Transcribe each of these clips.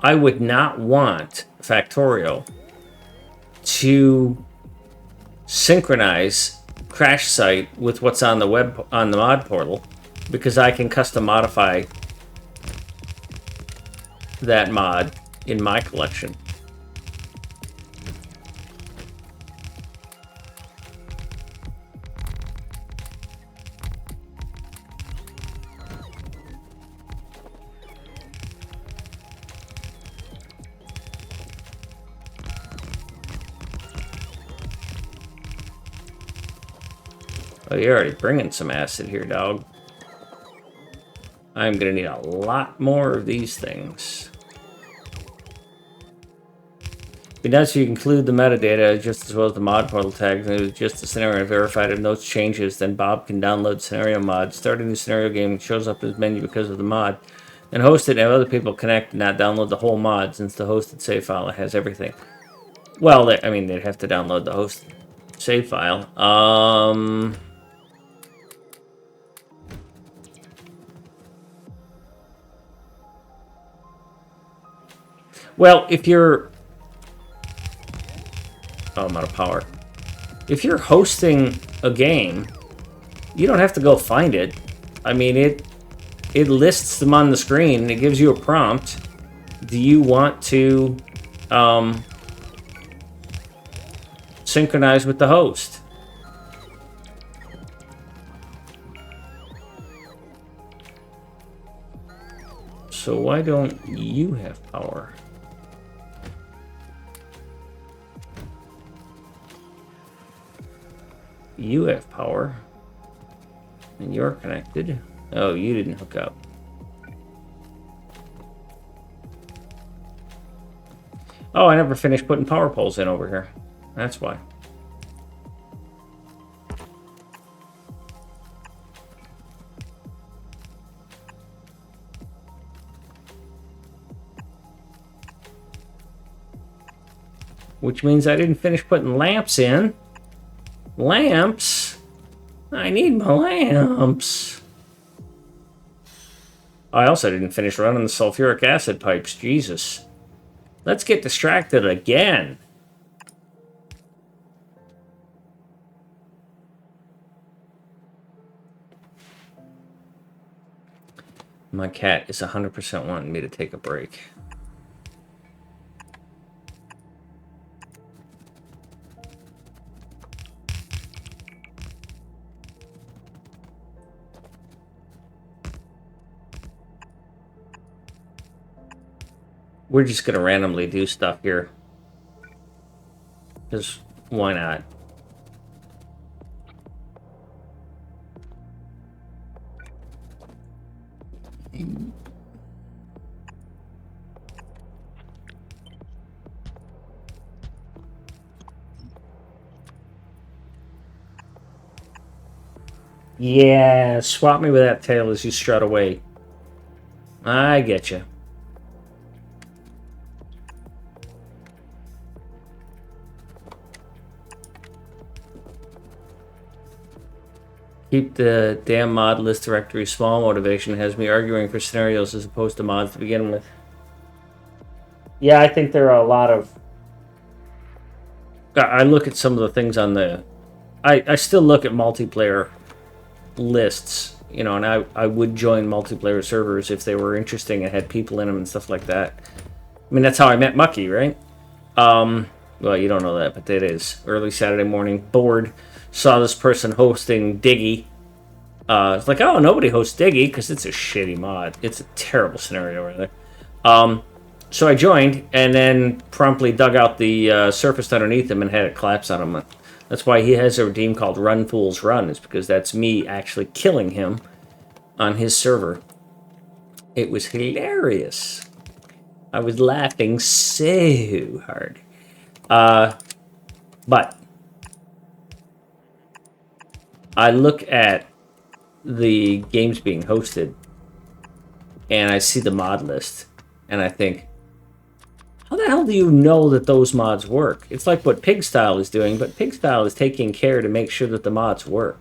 I would not want Factorio to synchronize Crash Site with what's on the mod portal, because I can custom modify that mod in my collection. Oh, you're already bringing some acid here, dog. I'm gonna need a lot more of these things. Be nice if you include the metadata just as well as the mod portal tags, and it was just the scenario verified. If notes changes, then Bob can download scenario mod, start a new scenario game, and shows up in his menu because of the mod, and host it and have other people connect and not download the whole mod, since the hosted save file has everything. Well, I mean, they'd have to download the host save file. Well, if you're... Oh, I'm out of power. If you're hosting a game, you don't have to go find it. I mean, it lists them on the screen, and it gives you a prompt. Do you want to synchronize with the host? So why don't you have power? You have power. And you're connected. Oh, you didn't hook up. Oh, I never finished putting power poles in over here. That's why. Which means I didn't finish putting lamps in. Lamps? I need my lamps. I also didn't finish running the sulfuric acid pipes. Jesus. Let's get distracted again. My cat is 100% wanting me to take a break. We're just going to randomly do stuff here. Because why not? Yeah, swap me with that tail as you strut away. I get you. Keep the damn mod list directory small. Motivation has me arguing for scenarios as opposed to mods to begin with. Yeah, I think there are a lot of... I look at some of the things on the... I still look at multiplayer lists, you know, and I would join multiplayer servers if they were interesting and had people in them and stuff like that. I mean, that's how I met Mucky, right? Well, you don't know that, but it is. Early Saturday morning, bored, saw this person hosting Diggy. It's like, oh, nobody hosts Diggy because it's a shitty mod. It's a terrible scenario, rather. So I joined and then promptly dug out the surface underneath him and had it collapse on him. That's why he has a redeem called Run Fools Run, is because that's me actually killing him on his server. It was hilarious. I was laughing so hard. But I look at the games being hosted and I see the mod list and I think, how the hell do you know that those mods work? It's like what Pigstyle is doing, but Pigstyle is taking care to make sure that the mods work.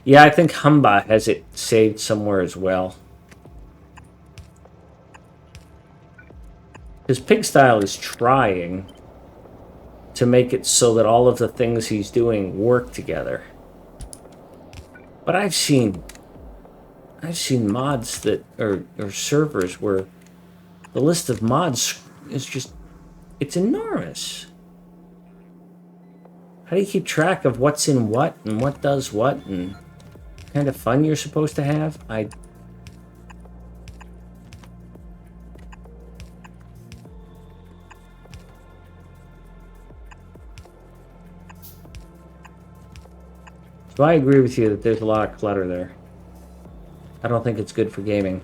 Yeah, I think Humba has it saved somewhere as well. Because Pigstyle is trying to make it so that all of the things he's doing work together. But I've seen mods that or servers where the list of mods is just, it's enormous. How do you keep track of what's in what and what does what and what kind of fun you're supposed to have? So I agree with you that there's a lot of clutter there. I don't think it's good for gaming.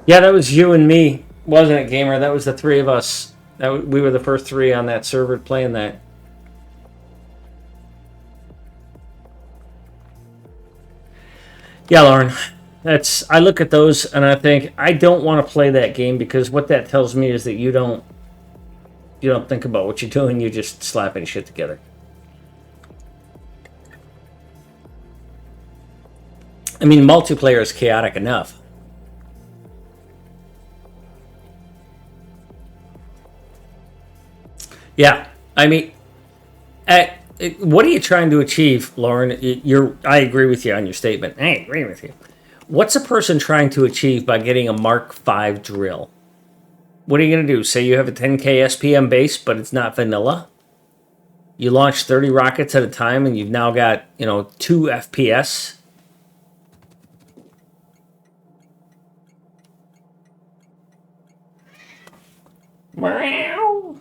Yeah, that was you and me, wasn't it, Gamer? That was the three of us. We were the first three on that server playing that. Yeah, Lauren. I look at those and I think I don't want to play that game because what that tells me is that you don't think about what you're doing, you just slap any shit together. I mean, multiplayer is chaotic enough. Yeah, I mean, what are you trying to achieve, Lauren? I agree with you on your statement. I agree with you. What's a person trying to achieve by getting a Mark V drill? What are you going to do? Say you have a 10K SPM base, but it's not vanilla? You launch 30 rockets at a time and you've now got, 2 FPS? Meow.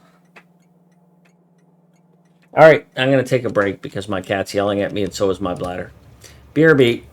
All right, I'm going to take a break because my cat's yelling at me and so is my bladder. BRB.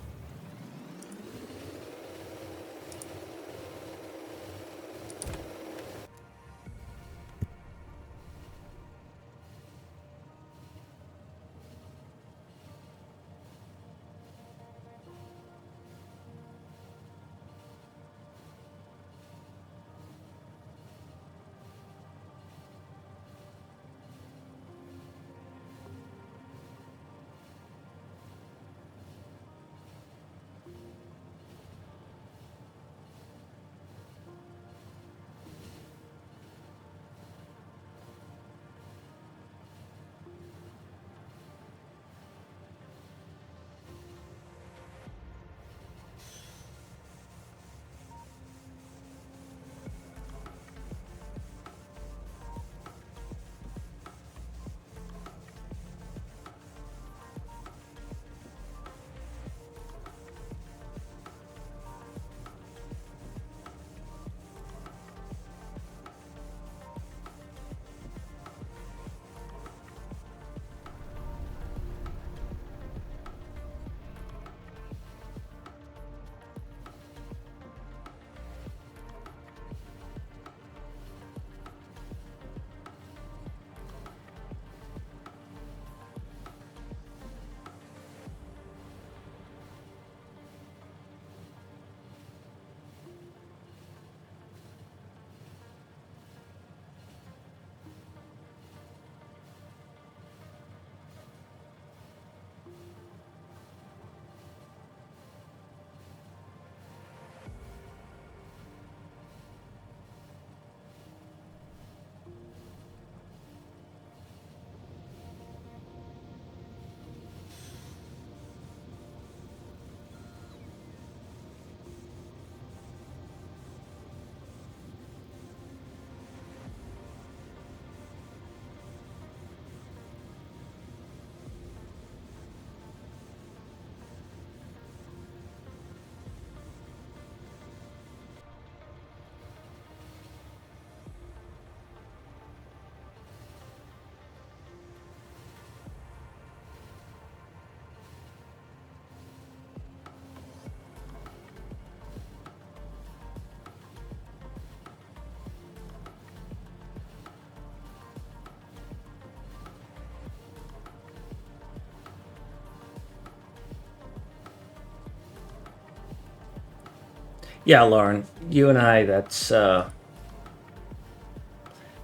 Yeah, Lauren, you and I, that's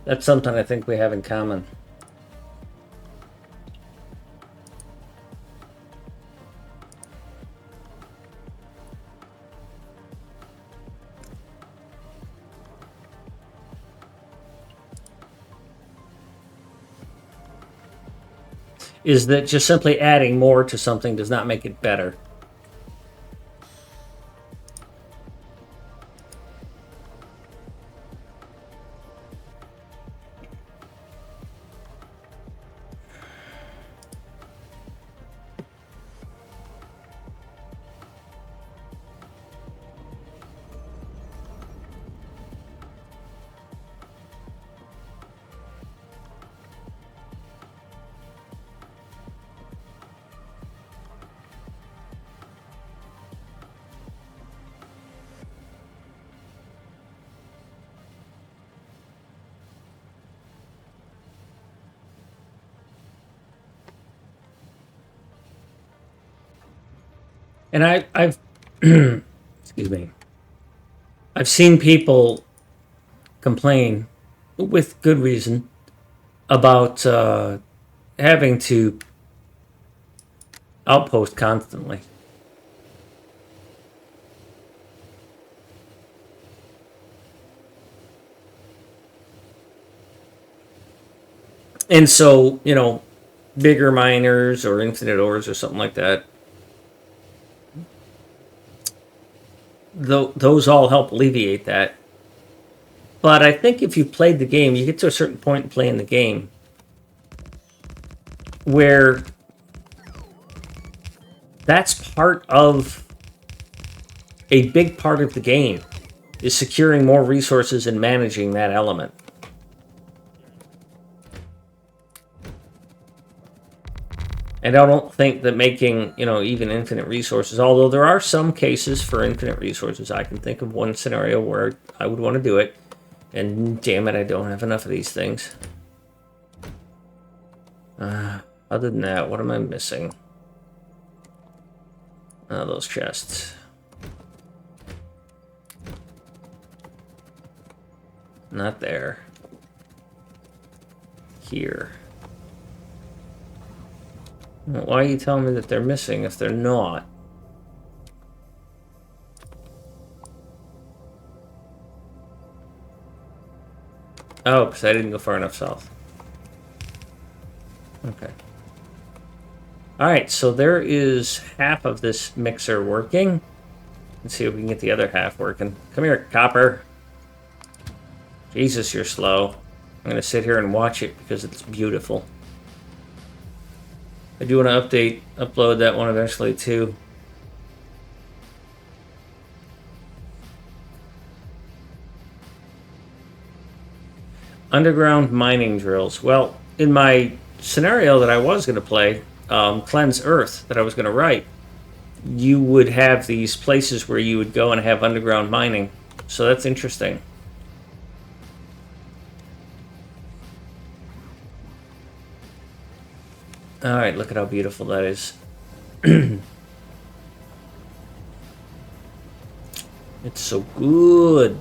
That's something I think we have in common. Is that just simply adding more to something does not make it better. And I've excuse me. I've seen people complain, with good reason, about having to outpost constantly. And so, bigger miners or infinite ores or something like that, those all help alleviate that. But I think if you played the game, you get to a certain point in playing the game where that's part of a big part of the game is securing more resources and managing that element. And I don't think that making, even infinite resources, although there are some cases for infinite resources, I can think of one scenario where I would want to do it. And damn it, I don't have enough of these things. Other than that, what am I missing? Those chests. Not there. Here. Why are you telling me that they're missing if they're not? Oh, because I didn't go far enough south. Okay. Alright, so there is half of this mixer working. Let's see if we can get the other half working. Come here, copper. Jesus, you're slow. I'm going to sit here and watch it because it's beautiful. I do want to upload that one eventually too. Underground mining drills. Well, in my scenario that I was going to play, Cleanse Earth, that I was going to write, you would have these places where you would go and have underground mining. So that's interesting. Alright, look at how beautiful that is. It's so good.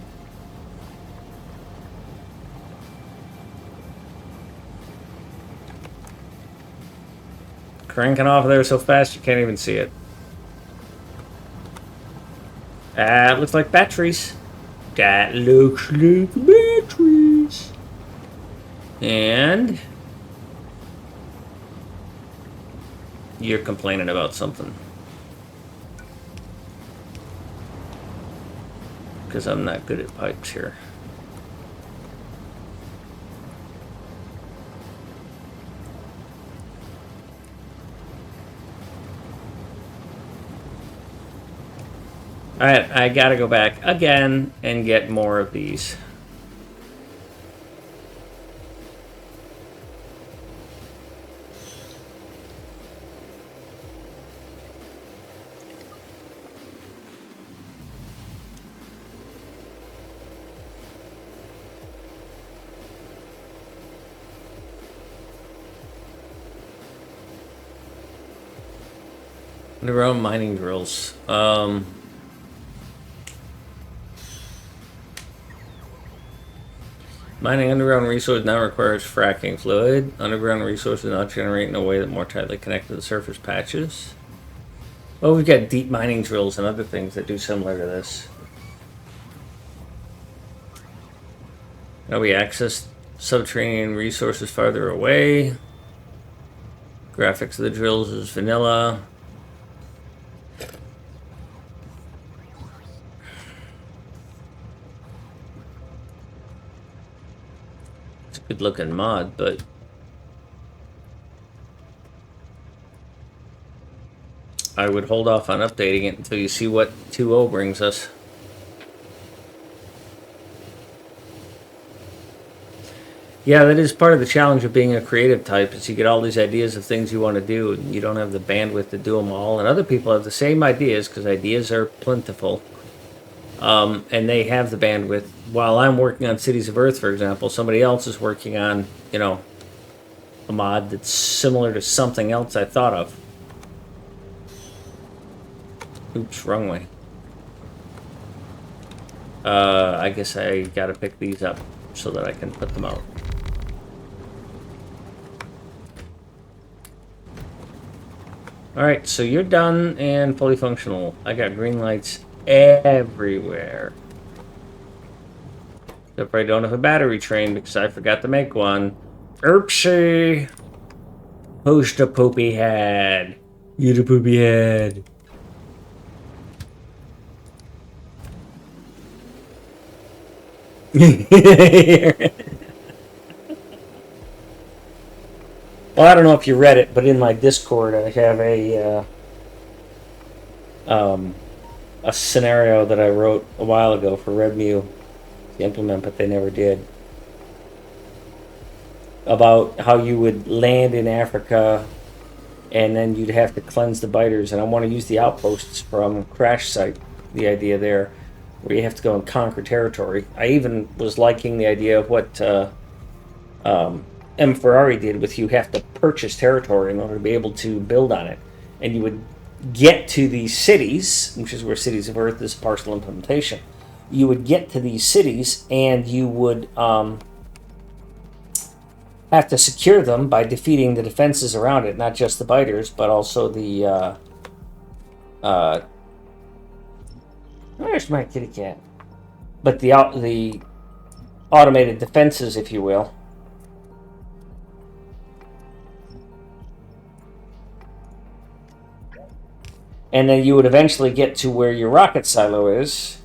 Cranking off there so fast you can't even see it. That looks like batteries. That looks like batteries. And you're complaining about something. Because I'm not good at pipes here. Alright, I gotta go back again and get more of these. Underground mining drills. Mining underground resource now requires fracking fluid. Underground resources now generate in a way that more tightly connect to the surface patches. Well, we've got deep mining drills and other things that do similar to this. Now we access subterranean resources farther away. Graphics of the drills is vanilla. It's a good looking mod, but I would hold off on updating it until you see what 2.0 brings us. Yeah, that is part of the challenge of being a creative type, is you get all these ideas of things you want to do, and you don't have the bandwidth to do them all. And other people have the same ideas, because ideas are plentiful. And they have the bandwidth. While I'm working on Cities of Earth, for example, somebody else is working on, you know, a mod that's similar to something else I thought of. Oops, wrong way. I guess I gotta pick these up so that I can put them out. Alright, so you're done and fully functional. I got green lights everywhere. Except I don't have a battery train because I forgot to make one. Oopsie! Who's the poopy head? You the poopy head. Well, I don't know if you read it, but in my Discord I have a scenario that I wrote a while ago for RedMu to implement, but they never did. About how you would land in Africa and then you'd have to cleanse the biters. And I want to use the outposts from Crash Site, the idea there, where you have to go and conquer territory. I even was liking the idea of what M. Ferrari did with you have to purchase territory in order to be able to build on it. And you would get to these cities, which is where Cities of Earth is partial implementation. You would get to these cities and you would have to secure them by defeating the defenses around it, not just the biters, but also the where's my kitty cat? But the automated defenses, if you will. And then you would eventually get to where your rocket silo is.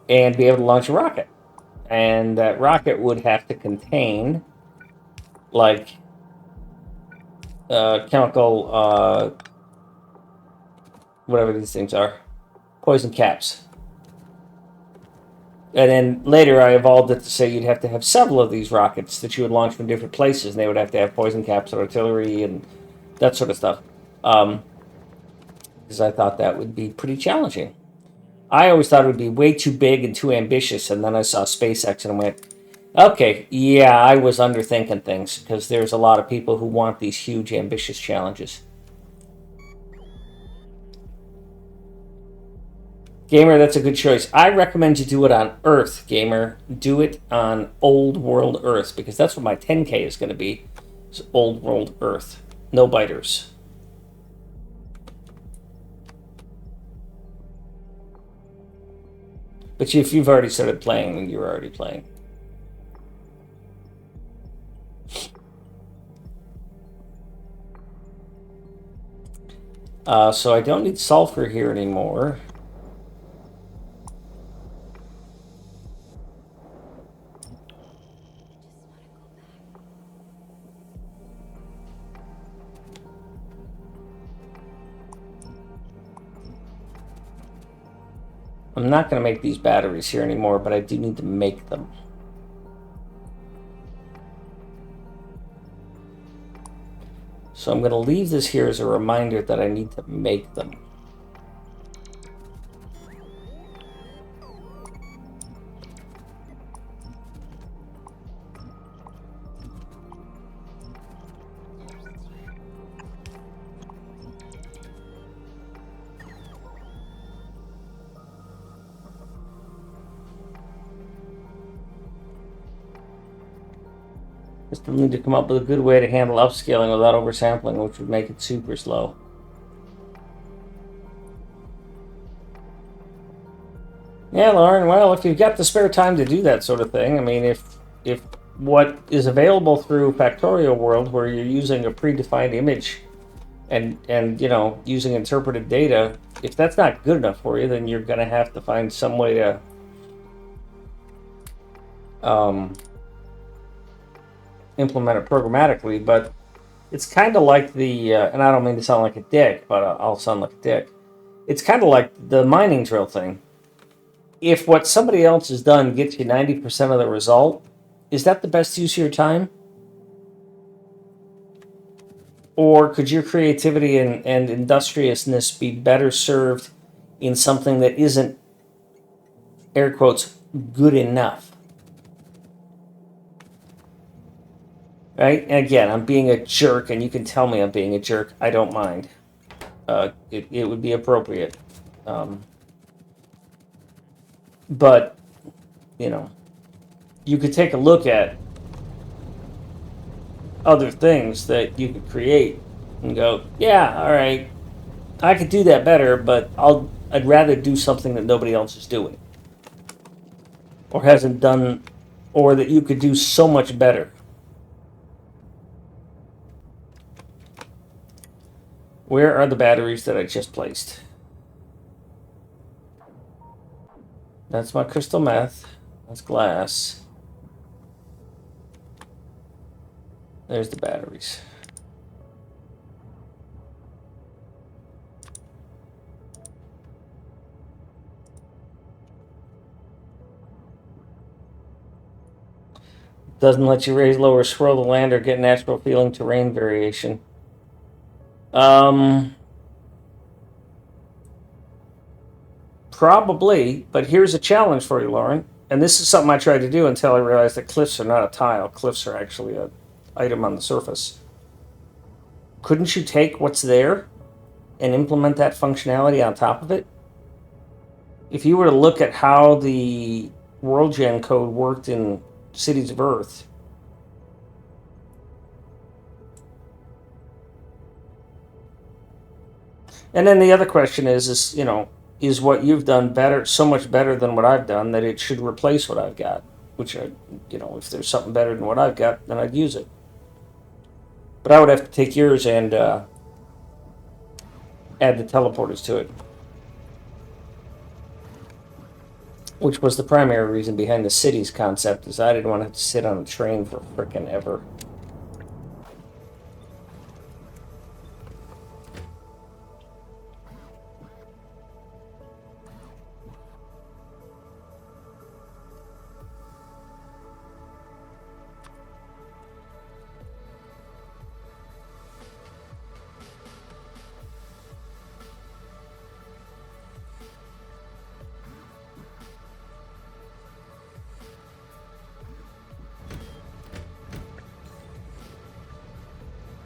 And be able to launch a rocket. And that rocket would have to contain, like, chemical, whatever these things are, poison caps. And then later I evolved it to say you'd have to have several of these rockets that you would launch from different places, and they would have to have poison caps and artillery and that sort of stuff. Because I thought that would be pretty challenging. I always thought it would be way too big and too ambitious, and then I saw SpaceX and I went, okay, yeah, I was underthinking things, because there's a lot of people who want these huge, ambitious challenges. Gamer, that's a good choice. I recommend you do it on Earth, Gamer. Do it on Old World Earth, because that's what my 10K is going to be. It's Old World Earth. No biters. But if you've already started playing, then you're already playing. So I don't need sulfur here anymore. I'm not going to make these batteries here anymore, but I do need to make them. So I'm going to leave this here as a reminder that I need to make them. I still need to come up with a good way to handle upscaling without oversampling, which would make it super slow. Yeah, Lauren, well, if you've got the spare time to do that sort of thing, I mean, if what is available through Factorio World, where you're using a predefined image and you know, using interpreted data, if that's not good enough for you, then you're going to have to find some way to implement it programmatically. But it's kind of like the, and I don't mean to sound like a dick, but I'll sound like a dick. It's kind of like the mining drill thing. If what somebody else has done gets you 90% of the result, is that the best use of your time? Or could your creativity and industriousness be better served in something that isn't, air quotes, good enough? Right? And again, I'm being a jerk, and you can tell me I'm being a jerk. I don't mind. It would be appropriate. But, you know, you could take a look at other things that you could create and go, yeah, all right, I could do that better, but I'd rather do something that nobody else is doing or hasn't done, or that you could do so much better. Where are the batteries that I just placed? That's my crystal meth. That's glass. There's the batteries. Doesn't let you raise, lower, swirl the land, or get natural feeling terrain variation. Probably, but here's a challenge for you, Lauren. And this is something I tried to do until I realized that cliffs are not a tile. Cliffs are actually an item on the surface. Couldn't you take what's there and implement that functionality on top of it? If you were to look at how the World Gen code worked in Cities of Earth, and then the other question is you know, is what you've done better, so much better than what I've done that it should replace what I've got? Which, you know, if there's something better than what I've got, then I'd use it. But I would have to take yours and add the teleporters to it. Which was the primary reason behind the cities concept, is I didn't want to have to sit on a train for frickin' ever.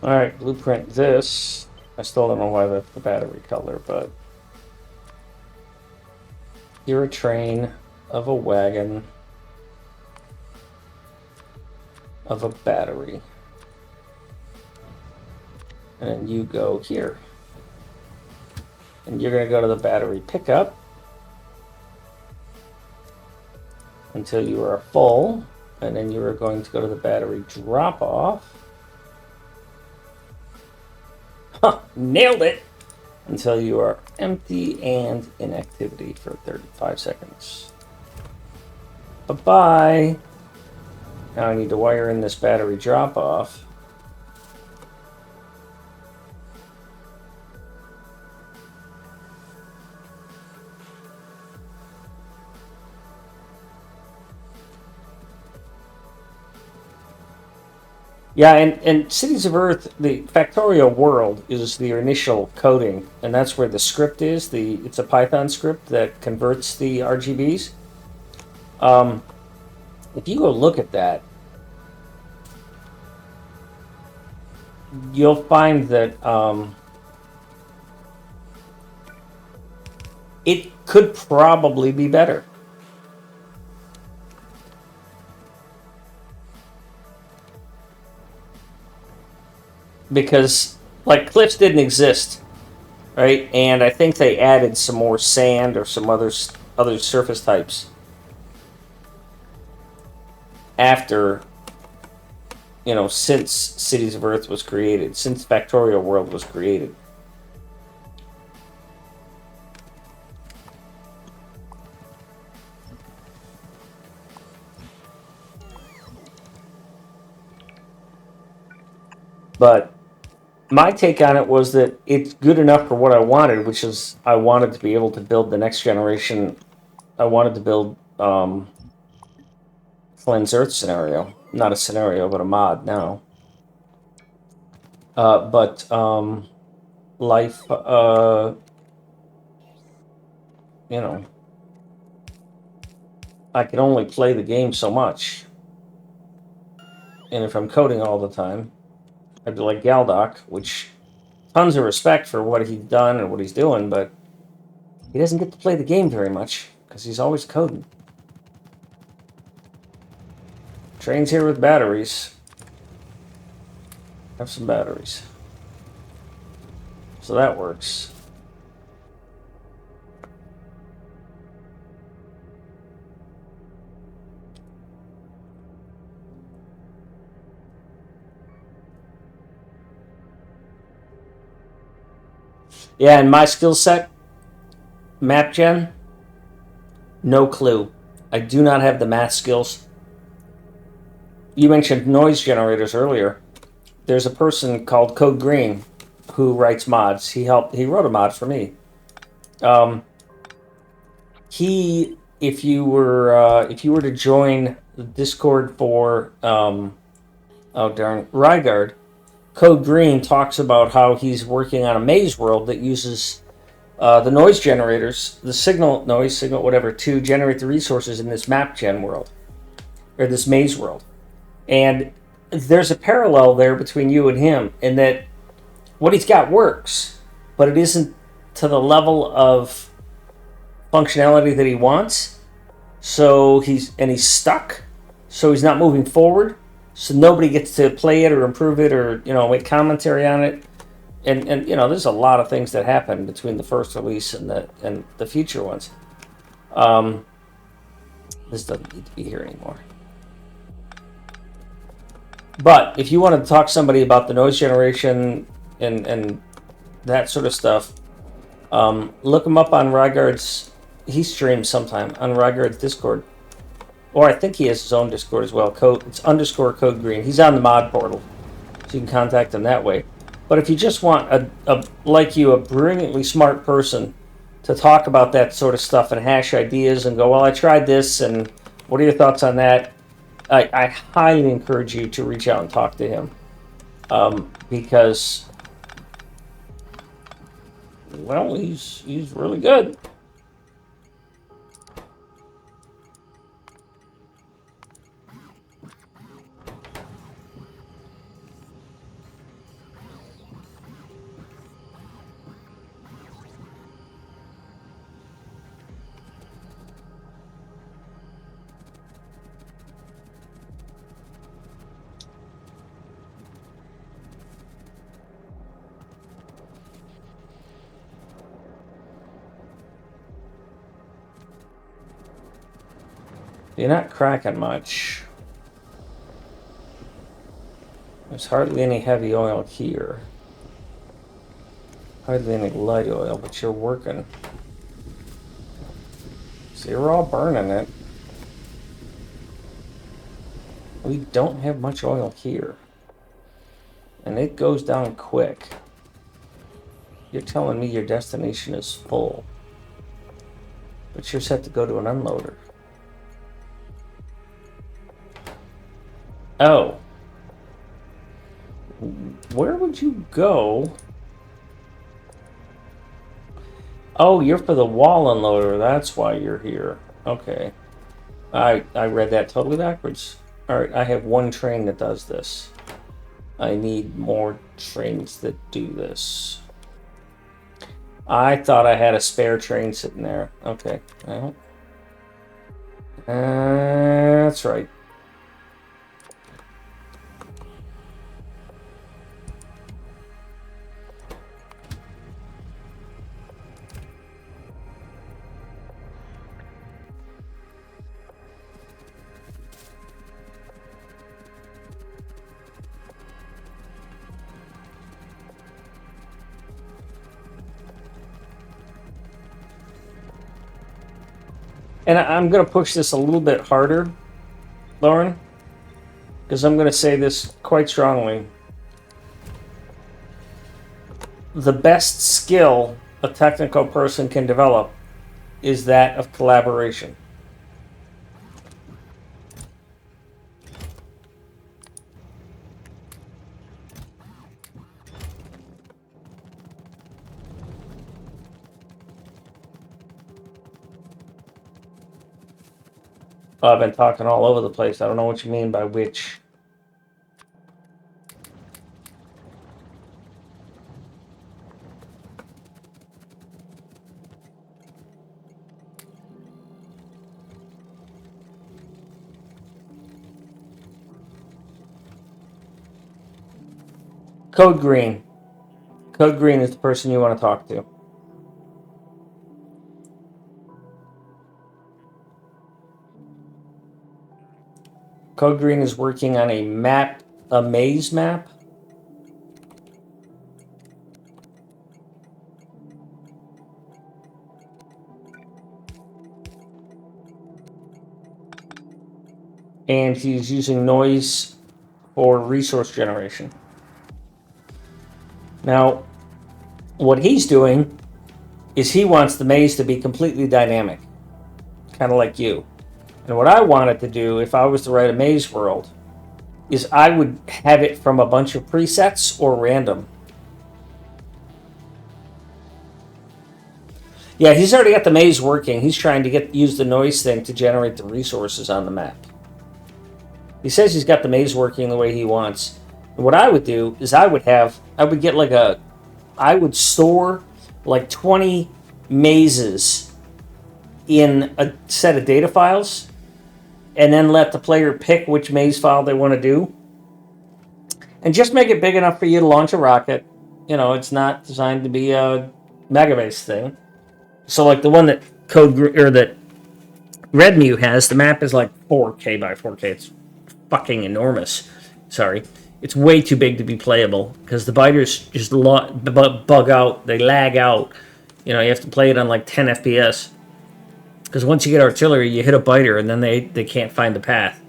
Alright, blueprint this. I still don't know why that's the battery color, but you're a train of a wagon of a battery. And then you go here. And you're going to go to the battery pickup until you are full. And then you are going to go to the battery drop off. Huh, nailed it! Until you are empty and inactivity for 35 seconds. Bye-bye! Now I need to wire in this battery drop off. Yeah, and Cities of Earth, the Factorio world is the initial coding, and that's where the script is. It's a Python script that converts the RGBs. If you go look at that, you'll find that it could probably be better. because like cliffs didn't exist, right? And I think they added some more sand or some other surface types after, since Cities of Earth was created, since Factorio World was created. But my take on it was that it's good enough for what I wanted, which is I wanted to be able to build the next generation. I wanted to build Flynn's Earth scenario. Not a scenario, but a mod now. But life, you know, I can only play the game so much. And if I'm coding all the time, I'd be like Galdoc, which tons of respect for what he's done and what he's doing, but he doesn't get to play the game very much because he's always coding. Train's here with batteries. Have some batteries. So that works. Yeah, and my skill set, map gen, no clue. I do not have the math skills. You mentioned noise generators earlier. There's a person called Code Green who writes mods. He wrote a mod for me. If you were to join the Discord for Rygard, Code Green talks about how he's working on a maze world that uses the noise generators, the noise signal, whatever, to generate the resources in this map gen world, or this maze world. And there's a parallel there between you and him in that what he's got works, but it isn't to the level of functionality that he wants. So he's stuck. So he's not moving forward. So nobody gets to play it or improve it or make commentary on it. And there's a lot of things that happen between the first release and the future ones. This doesn't need to be here anymore. But if you want to talk to somebody about the noise generation and that sort of stuff, look him up on Rygard's. He streams sometime on Rygard's Discord, or I think he has his own Discord as well. It's _Code Green. He's on the mod portal, so you can contact him that way. But if you just want a brilliantly smart person to talk about that sort of stuff and hash ideas and go, well, I tried this, and what are your thoughts on that? I highly encourage you to reach out and talk to him, because, well, he's really good. You're not cracking much. There's hardly any heavy oil here. Hardly any light oil, but you're working. So you're all burning it. We don't have much oil here. And it goes down quick. You're telling me your destination is full. But you're set to go to an unloader. Oh. Where would you go? Oh, you're for the wall unloader. That's why you're here. Okay. I read that totally backwards. Alright, I have one train that does this. I need more trains that do this. I thought I had a spare train sitting there. Okay. Well, that's right. And I'm going to push this a little bit harder, Lauren, because I'm going to say this quite strongly. The best skill a technical person can develop is that of collaboration. Oh, I've been talking all over the place. I don't know what you mean by which. Code Green. Code Green is the person you want to talk to. Code Green is working on a map, a maze map. And he's using noise for resource generation. Now, what he's doing is he wants the maze to be completely dynamic, kind of like you. And what I wanted to do, if I was to write a maze world, is I would have it from a bunch of presets or random. Yeah, he's already got the maze working. He's trying to use the noise thing to generate the resources on the map. He says he's got the maze working the way he wants. And what I would do is I would store like 20 mazes in a set of data files, and then let the player pick which maze file they want to do. And just make it big enough for you to launch a rocket. You know, it's not designed to be a megabase thing. So like the one that that Redmu has, the map is like 4K by 4K. It's fucking enormous. Sorry. It's way too big to be playable because the biters just bug out. They lag out. You know, you have to play it on like 10 FPS. Because once you get artillery, you hit a biter and then they can't find the path.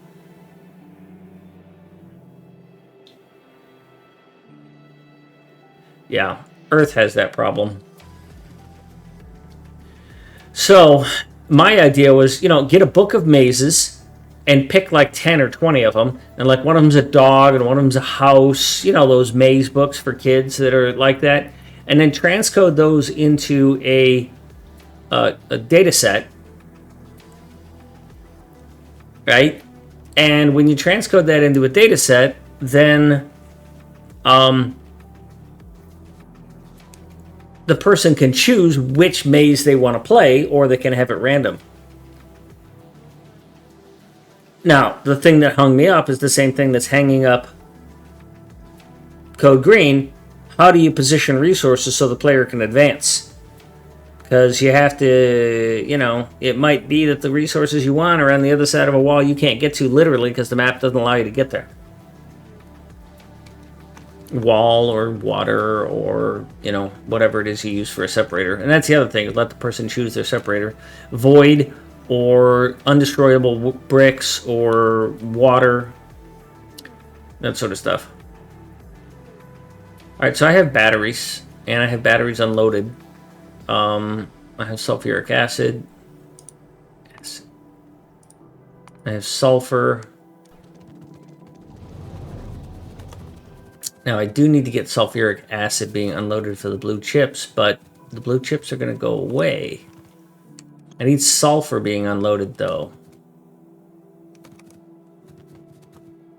Yeah, Earth has that problem. So my idea was, get a book of mazes and pick like 10 or 20 of them. And like one of them's a dog and one of them's a house. Those maze books for kids that are like that. And then transcode those into a data set. Right? And when you transcode that into a data set, then the person can choose which maze they want to play, or they can have it random. Now, the thing that hung me up is the same thing that's hanging up Code Green. How do you position resources so the player can advance? Because you have to, it might be that the resources you want are on the other side of a wall you can't get to literally because the map doesn't allow you to get there. Wall or water or, whatever it is you use for a separator. And that's the other thing, let the person choose their separator. Void or undestroyable bricks or water, that sort of stuff. Alright, so I have batteries, and I have batteries unloaded. I have sulfuric acid. I have sulfur. Now, I do need to get sulfuric acid being unloaded for the blue chips, but the blue chips are going to go away. I need sulfur being unloaded, though.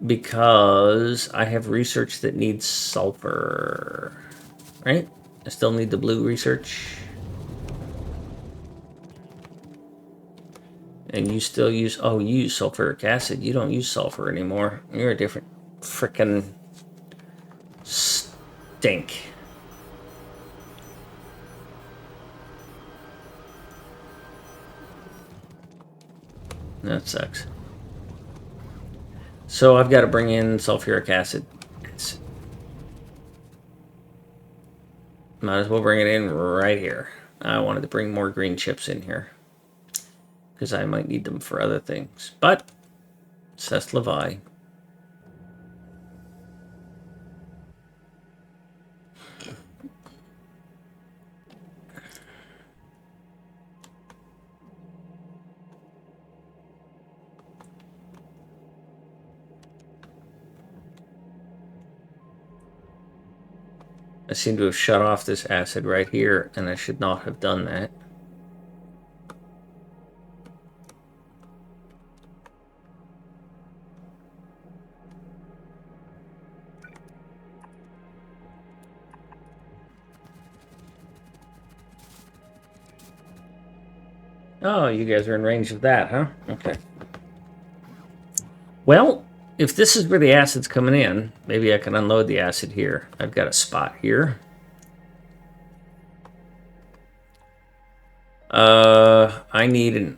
Because I have research that needs sulfur. Right? I still need the blue research. And you still use... Oh, you use sulfuric acid. You don't use sulfur anymore. You're a different frickin' stink. That sucks. So I've got to bring in sulfuric acid. Might as well bring it in right here. I wanted to bring more green chips in here. because I might need them for other things. But, c'est la vie. I seem to have shut off this acid right here, and I should not have done that. Oh, you guys are in range of that, huh? Okay. Well, if this is where the acid's coming in, maybe I can unload the acid here. I've got a spot here. I need a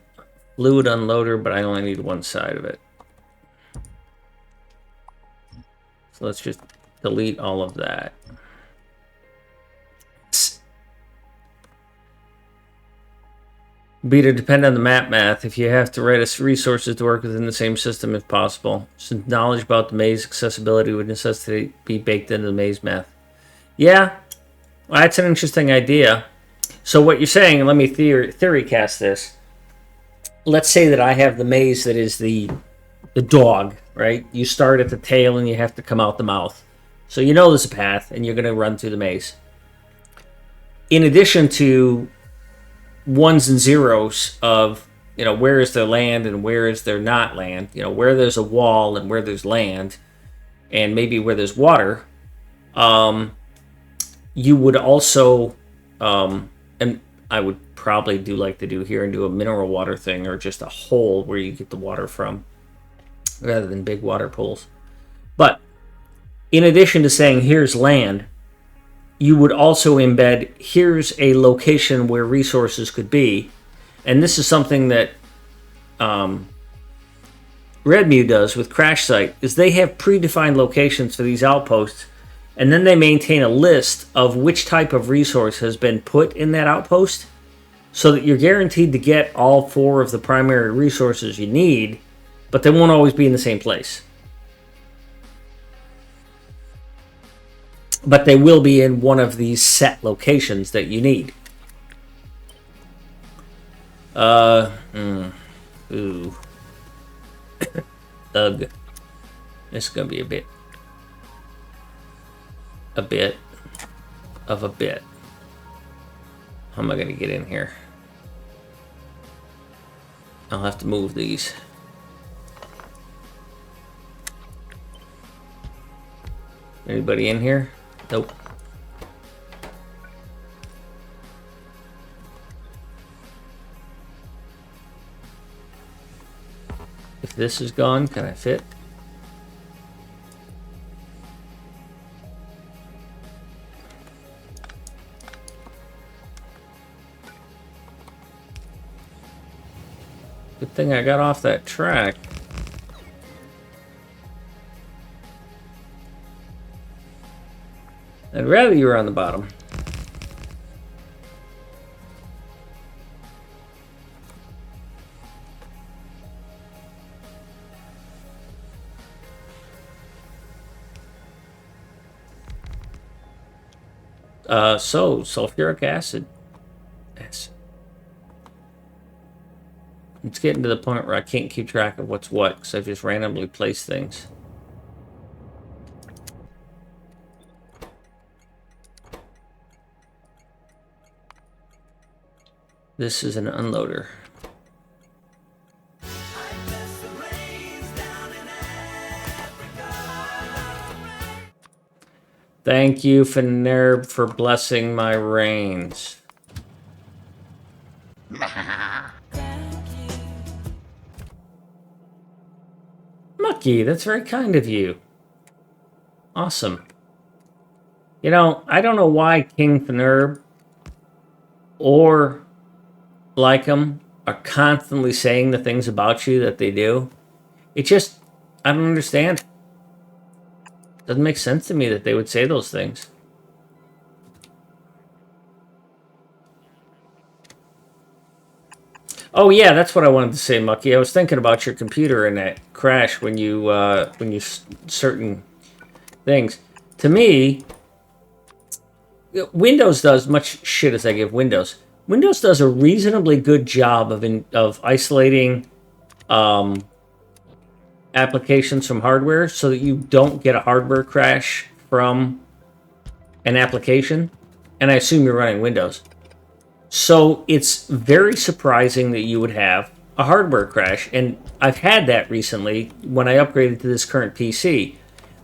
fluid unloader, but I only need one side of it. So let's just delete all of that. Be to depend on the map math if you have to write us resources to work within the same system if possible. Since knowledge about the maze accessibility would necessitate be baked into the maze math. Yeah, well, that's an interesting idea. So what you're saying, let me theory cast this. Let's say that I have the maze that is the dog, right? You start at the tail and you have to come out the mouth. So you know there's a path and you're going to run through the maze. In addition to ones and zeros of, you know, where is there land and where is there not land, you know, where there's a wall and where there's land, and maybe where there's water, you would also, and I would probably do like to do here and do a mineral water thing, or just a hole where you get the water from, rather than big water pools. But in addition to saying here's land, you would also embed here's a location where resources could be. And this is something that Redmew does with Crash Site, is they have predefined locations for these outposts, and then they maintain a list of which type of resource has been put in that outpost, so that you're guaranteed to get all 4 of the primary resources you need, but they won't always be in the same place. But they will be in one of these set locations that you need. Ooh. Ugh. This is gonna be a bit of a bit. How am I gonna get in here? I'll have to move these. Anybody in here? Nope. If this is gone, can I fit? Good thing I got off that track. I'd rather you were on the bottom. So sulfuric acid. Yes. It's getting to the point where I can't keep track of what's what, because I've just randomly placed things. This is an unloader. Thank you, Fenerb, for blessing my reigns. Mucky, that's very kind of you. Awesome. You know, I don't know why King Fenerb or Lycum are constantly saying the things about you that they do. It just, I don't understand. Doesn't make sense to me that they would say those things. Oh yeah, that's what I wanted to say, Mucky. I was thinking about your computer and that crash when you certain things. To me, Windows does much shit as I give Windows. Windows does a reasonably good job of isolating applications from hardware so that you don't get a hardware crash from an application. And I assume you're running Windows. So it's very surprising that you would have a hardware crash. And I've had that recently when I upgraded to this current PC.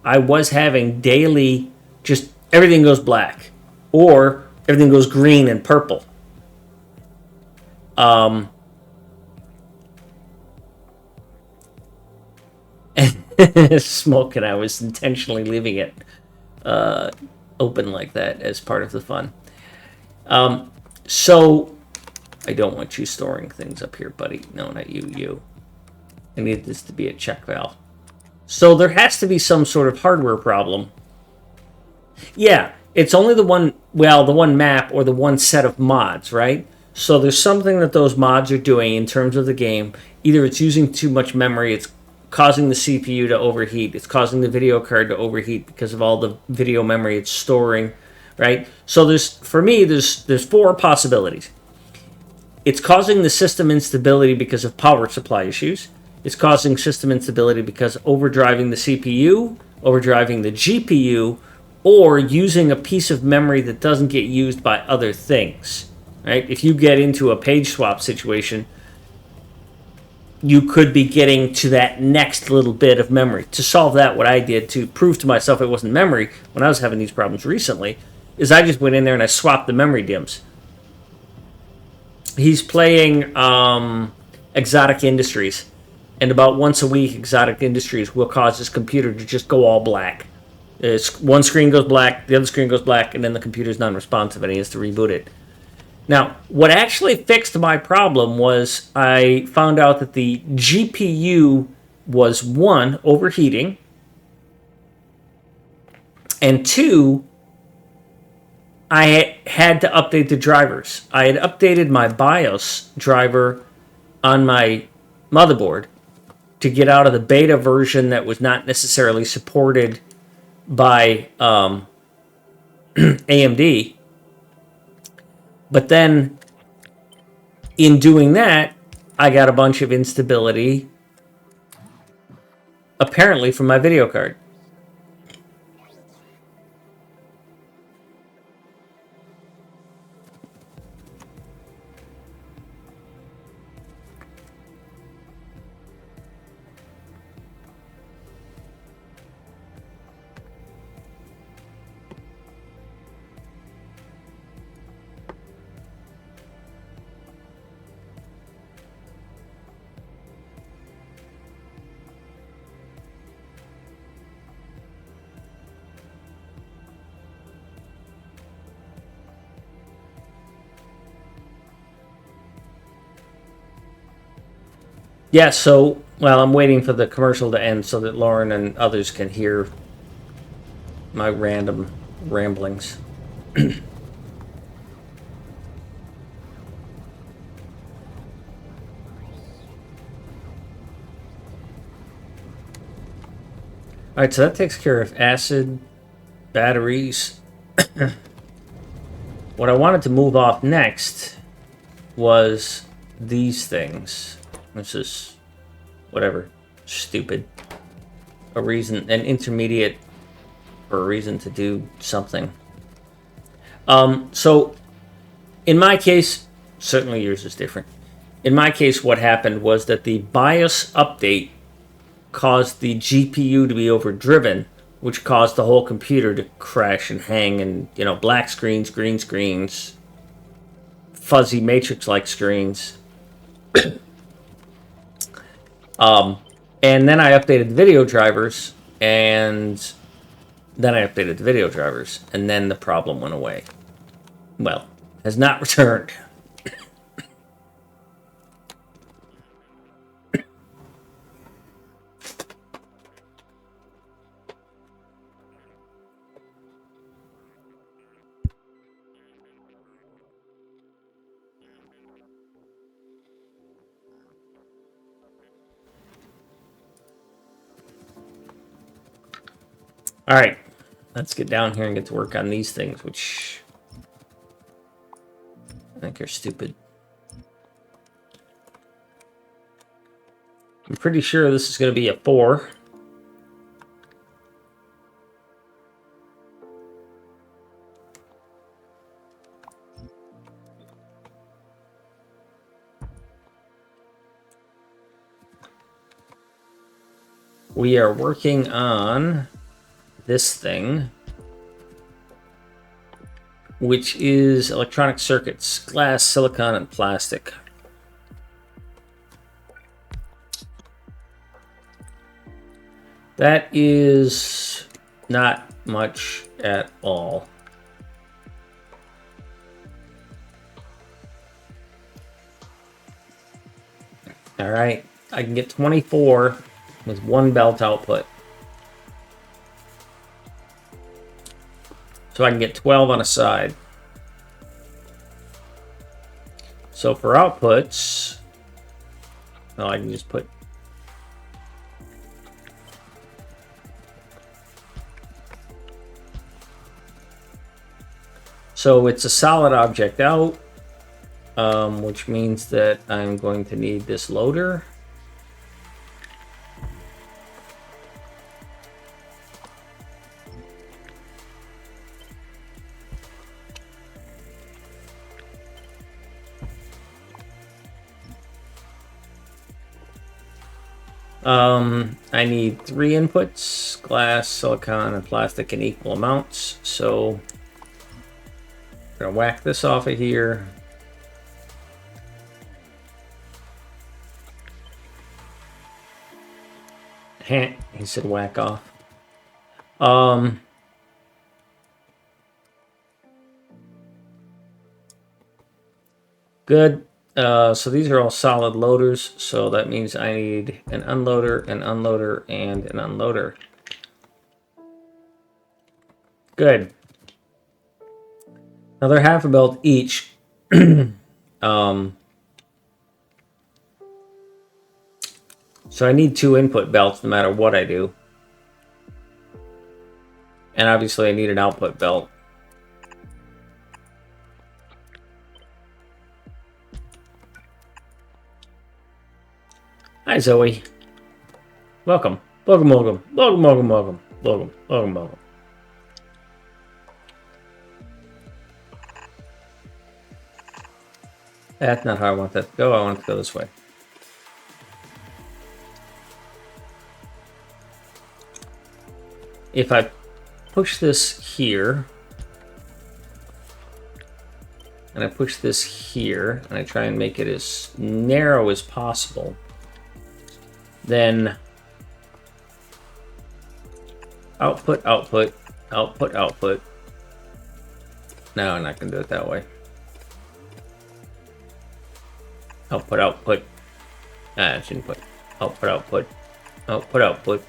I was having daily, just everything goes black or everything goes green and purple. Smoke, and I was intentionally leaving it open like that as part of the fun. So I don't want you storing things up here, buddy. No, not you, you. I need this to be a check valve. So there has to be some sort of hardware problem. Yeah, it's only the one, well, the one map or the one set of mods, right? So there's something that those mods are doing in terms of the game. Either it's using too much memory, it's causing the CPU to overheat, it's causing the video card to overheat because of all the video memory it's storing, right? So for me, there's four possibilities. It's causing the system instability because of power supply issues. It's causing system instability because overdriving the CPU, overdriving the GPU, or using a piece of memory that doesn't get used by other things. Right? If you get into a page swap situation, you could be getting to that next little bit of memory. To solve that, what I did to prove to myself it wasn't memory when I was having these problems recently is I just went in there and I swapped the memory DIMMs. He's playing Exotic Industries, and about once a week, Exotic Industries will cause his computer to just go all black. One screen goes black, the other screen goes black, and then the computer's non-responsive, and he has to reboot it. Now, what actually fixed my problem was I found out that the GPU was, one, overheating, and two, I had to update the drivers. I had updated my BIOS driver on my motherboard to get out of the beta version that was not necessarily supported by AMD. But then in doing that, I got a bunch of instability, apparently from my video card. Yeah, so, well, I'm waiting for the commercial to end so that Lauren and others can hear my random ramblings. All right, so that takes care of acid, batteries. What I wanted to move off next was these things. This is whatever, stupid. A reason, an intermediate for a reason to do something. So in my case, certainly yours is different. In my case, what happened was that the BIOS update caused the GPU to be overdriven, which caused the whole computer to crash and hang, and black screens, green screens, fuzzy matrix-like screens. And then I updated the video drivers, and then the problem went away. Well, has not returned. All right, let's get down here and get to work on these things, which I think are stupid. I'm pretty sure this is going to be a 4. We are working on this thing, which is electronic circuits, glass, silicon, and plastic. That is not much at all. All right, I can get 24 with 1 belt output. So I can get 12 on a side. So for outputs, well, I can just put so it's a solid object out, which means that I'm going to need this loader. I need 3 inputs, glass, silicon, and plastic in equal amounts. So I'm gonna whack this off of here. He said whack off. Good. So these are all solid loaders, so that means I need an unloader, an unloader, and an unloader. Good. Now they're half a belt each. So I need 2 input belts no matter what I do. And obviously I need an output belt. Hi, Zoe. Welcome. Welcome, welcome. Welcome, welcome, welcome. Welcome, welcome, welcome. That's not how I want that to go. I want it to go this way. If I push this here, and I push this here, and I try and make it as narrow as possible, then output, output, output, output. No, I'm not going to do it that way. Output, output. I shouldn't put output, output, output, output.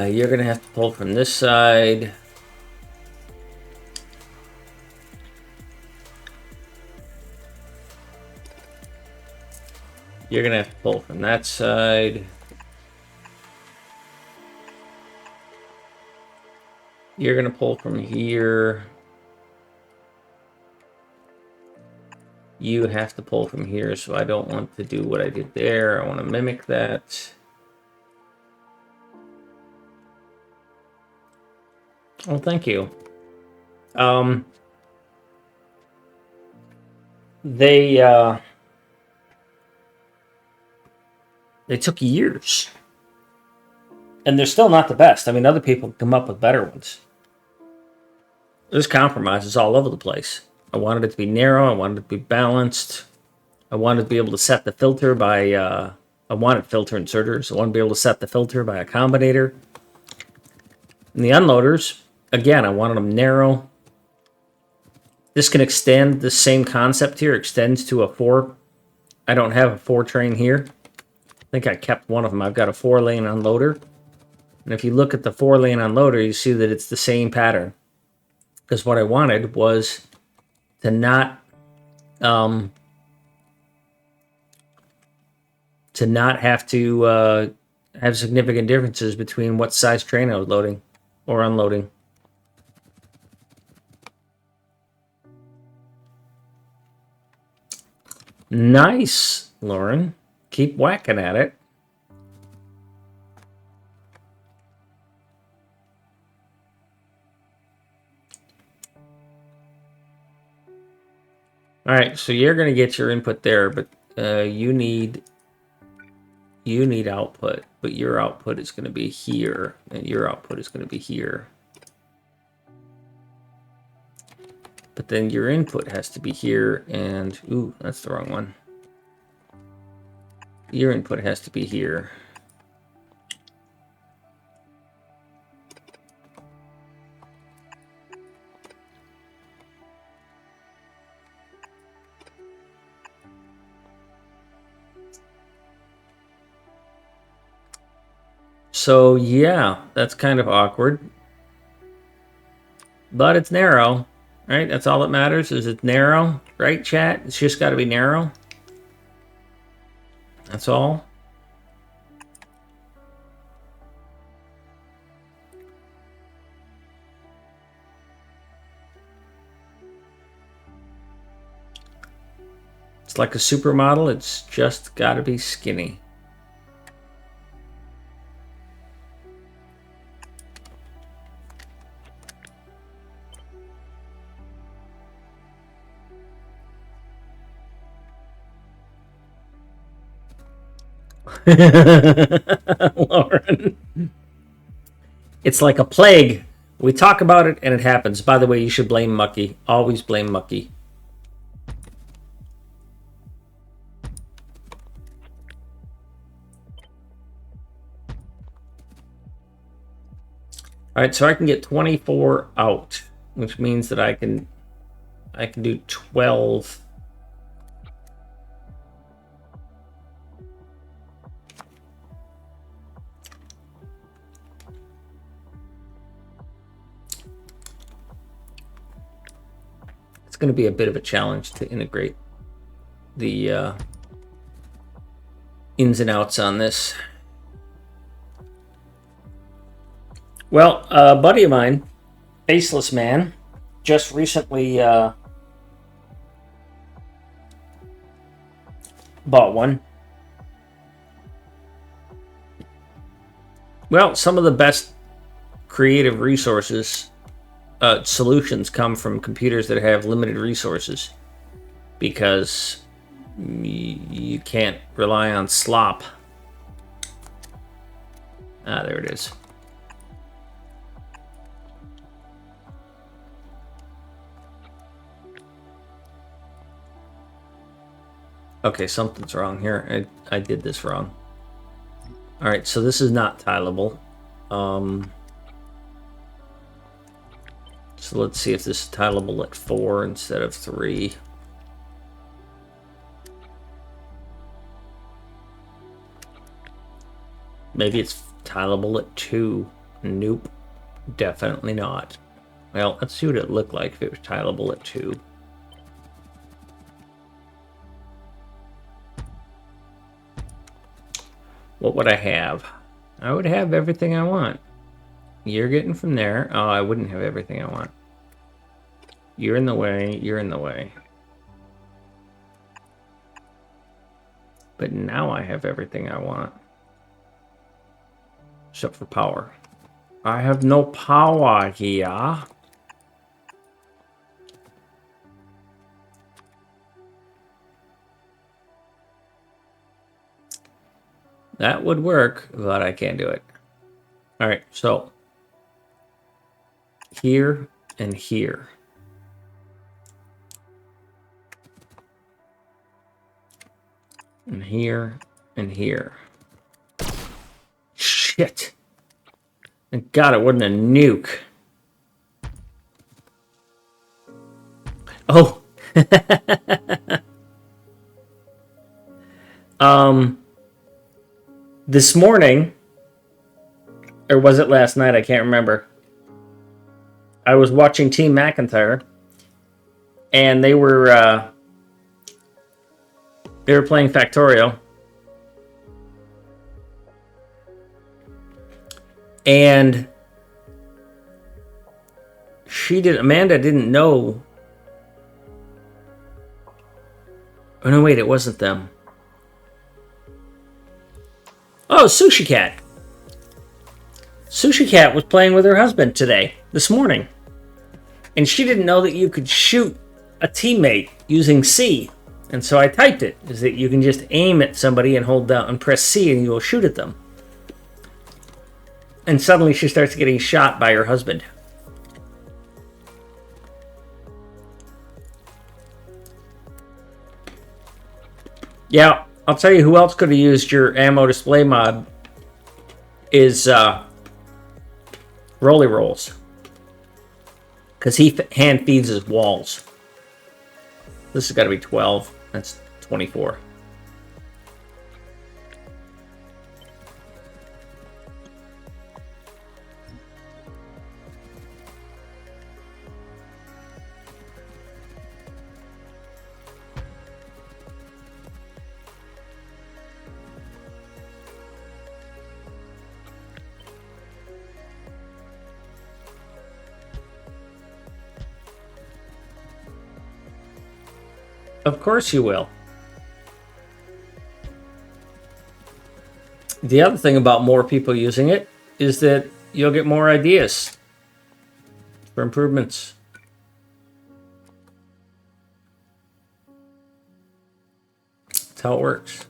You're going to have to pull from this side. You're going to have to pull from that side. You're going to pull from here. You have to pull from here, so I don't want to do what I did there. I want to mimic that. Oh, thank you. They took years. And they're still not the best. I mean, other people come up with better ones. There's compromises all over the place. I wanted it to be narrow. I wanted it to be balanced. I wanted to be able to set the filter by... I wanted filter inserters. I wanted to be able to set the filter by a combinator. And the unloaders, again, I wanted them narrow. This can extend. The same concept here extends to a 4. I don't have a 4 train here. I think I kept one of them. I've got a 4-lane unloader. And if you look at the 4-lane unloader, you see that it's the same pattern. Because what I wanted was to not have to have significant differences between what size train I was loading or unloading. Nice, Lauren. Keep whacking at it. All right, so you're going to get your input there, but you need output, but your output is going to be here, and your output is going to be here. But then your input has to be here, and ooh, that's the wrong one. Your input has to be here. So yeah, that's kind of awkward. But it's narrow, right? That's all that matters, is it's narrow, right, chat? It's just got to be narrow. That's all. It's like a supermodel. It's just got to be skinny. Lauren. It's like a plague. We talk about it and it happens. By the way, you should blame Mucky. Always blame Mucky. All right, so I can get 24 out, which means that I can do 12. It's going to be a bit of a challenge to integrate the ins and outs on this. Well, a buddy of mine, Faceless Man, just recently bought one. Well, some of the best creative resources, solutions come from computers that have limited resources, because you can't rely on slop. Ah, there it is. Okay, something's wrong here. I did this wrong. All right, so this is not tileable. So let's see if this is tileable at 4 instead of 3. Maybe it's tileable at 2. Nope, definitely not. Well, let's see what it looked like if it was tileable at 2. What would I have? I would have everything I want. You're getting from there. Oh, I wouldn't have everything I want. You're in the way. You're in the way. But now I have everything I want. Except for power. I have no power here. That would work, but I can't do it. All right, so here and here. And here and here. Shit. Thank God it wasn't a nuke. Oh. This morning, or was it last night? I can't remember. I was watching Team McIntyre, and they were playing Factorio, and Amanda didn't know. Oh no, wait, it wasn't them. Oh, Sushi Cat. Sushi Cat was playing with her husband this morning. And she didn't know that you could shoot a teammate using C. And so I typed it, is that you can just aim at somebody and hold down and press C and you will shoot at them. And suddenly she starts getting shot by her husband. Yeah, I'll tell you who else could have used your ammo display mod is Rolly Rolls. Because he hand feeds his walls. This has got to be 12. That's 24. Of course you will. The other thing about more people using it is that you'll get more ideas for improvements. That's how it works.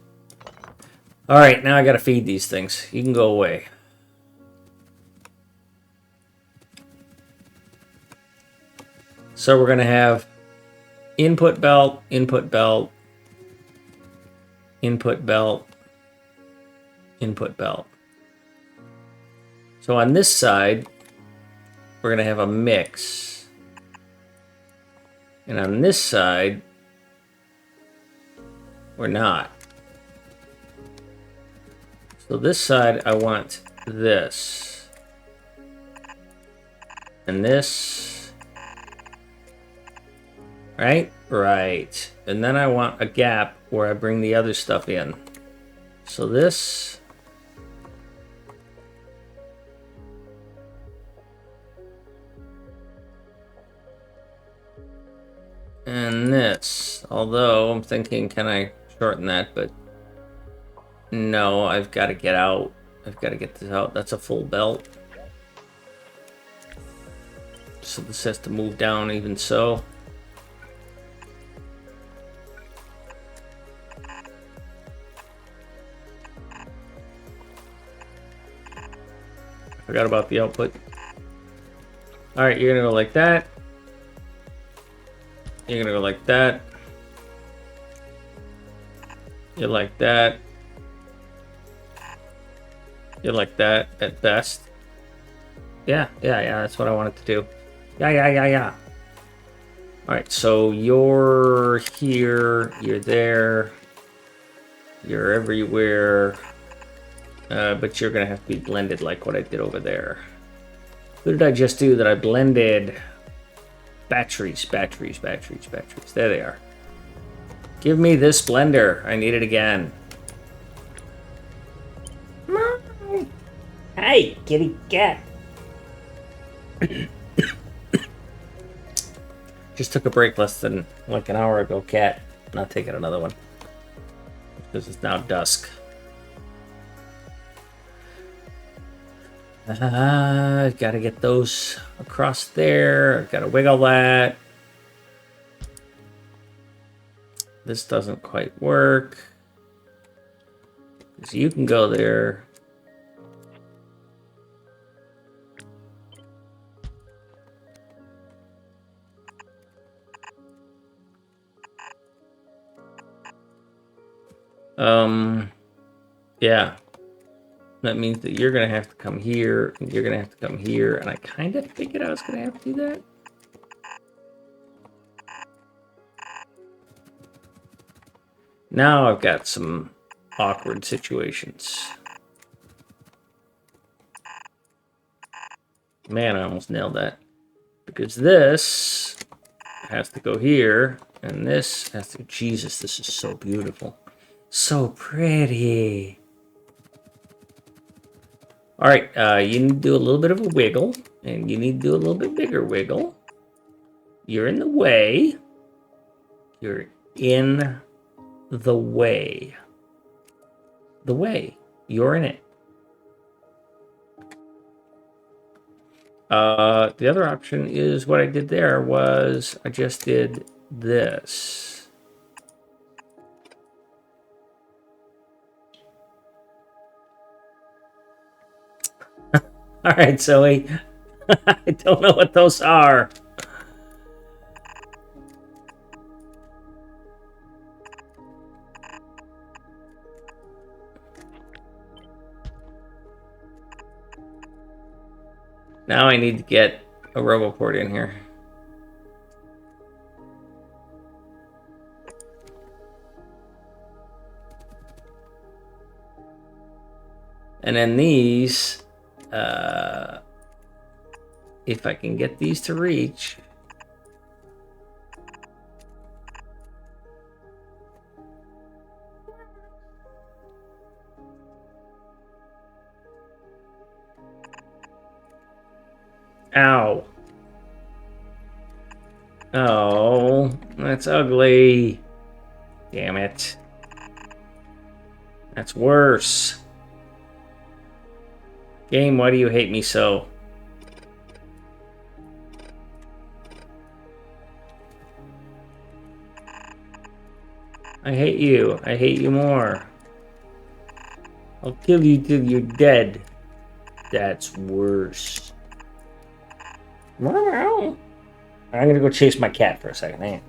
All right, now I got to feed these things. You can go away. So we're going to have input belt, input belt, input belt, input belt. So on this side, we're going to have a mix. And on this side, we're not. So this side, I want this. And this. Right? Right. And then I want a gap where I bring the other stuff in. So this. And this. Although I'm thinking, can I shorten that? But no, I've got to get out. I've got to get this out. That's a full belt. So this has to move down even so. Forgot about the output. Alright, you're gonna go like that. You're gonna go like that. You're like that. You're like that at best. Yeah, that's what I wanted to do. Yeah. Alright, so you're here, you're there, you're everywhere. But you're gonna have to be blended like what I did over there. What did I just do that I blended? Batteries. There they are. Give me this blender. I need it again. Hey, kitty cat. Just took a break less than like an hour ago, cat. Not taking another one. Because it's now dusk. Gotta get those across there. Gotta wiggle that. This doesn't quite work. So you can go there. Yeah. That means that you're going to have to come here, and you're going to have to come here, and I kind of figured I was going to have to do that. Now I've got some awkward situations. Man, I almost nailed that. Because this has to go here, and this has to... Jesus, this is so beautiful. So pretty. All right, you need to do a little bit of a wiggle, and you need to do a little bit bigger wiggle. You're in the way. You're in the way. The way. You're in it. The other option is what I did there was I just did this. All right, Zoe. I don't know what those are. Now I need to get a RoboPort in here. And then these, if I can get these to reach. Ow. Oh, that's ugly. Damn it. That's worse. Game, why do you hate me so? I hate you. I hate you more. I'll kill you till you're dead. That's worse. I'm gonna go chase my cat for a second. Hang on.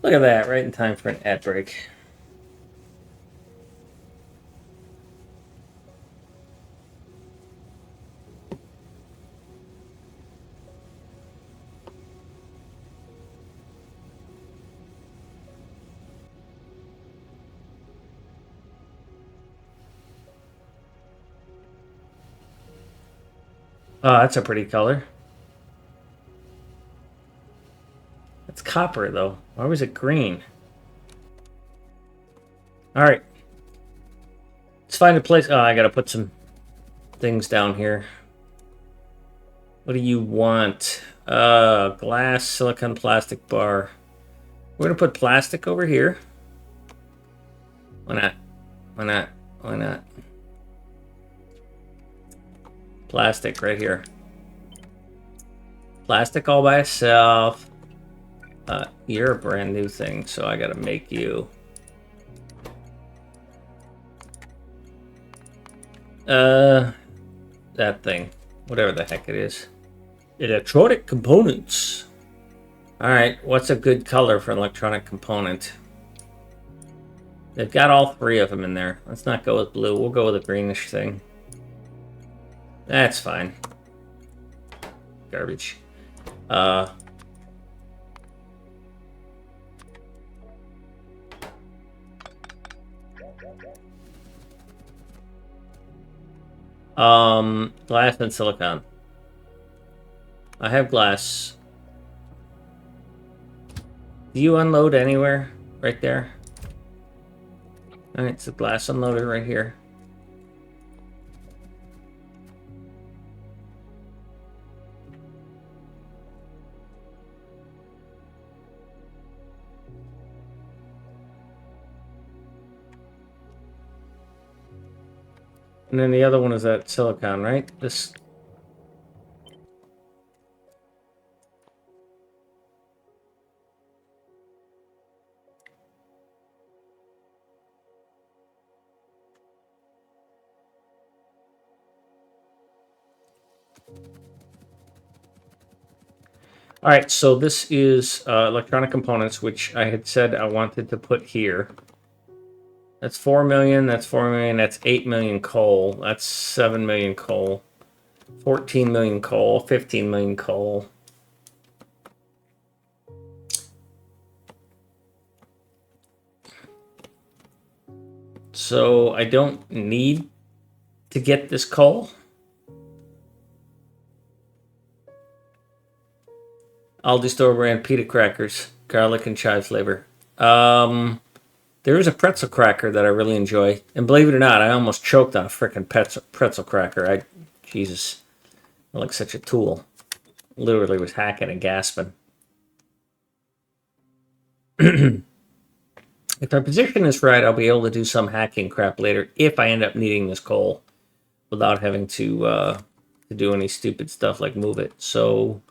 Look at that, right in time for an ad break. Oh, that's a pretty color. It's copper, though. Why was it green? All right. Let's find a place. Oh, I gotta put some things down here. What do you want? Glass, silicon, plastic bar. We're gonna put plastic over here. Why not? Why not? Why not? Plastic right here. Plastic all by itself. You're a brand new thing, so I gotta make you. That thing. Whatever the heck it is. Electronic components. Alright, what's a good color for an electronic component? They've got all three of them in there. Let's not go with blue. We'll go with a greenish thing. That's fine. Garbage. Glass and silicon. I have glass. Do you unload anywhere? Right there? Alright, it's a glass unloader right here. And then the other one is that silicon, right? This. All right, so this is electronic components, which I had said I wanted to put here. That's 4 million, that's 4 million, that's 8 million coal, that's 7 million coal, 14 million coal, 15 million coal. So I don't need to get this coal. Aldi store brand pita crackers, garlic and chive flavor. There is a pretzel cracker that I really enjoy, and believe it or not, I almost choked on a freaking pretzel cracker. Jesus, I look such a tool. Literally was hacking and gasping. If my position is right, I'll be able to do some hacking crap later if I end up needing this coal without having to do any stupid stuff like move it. So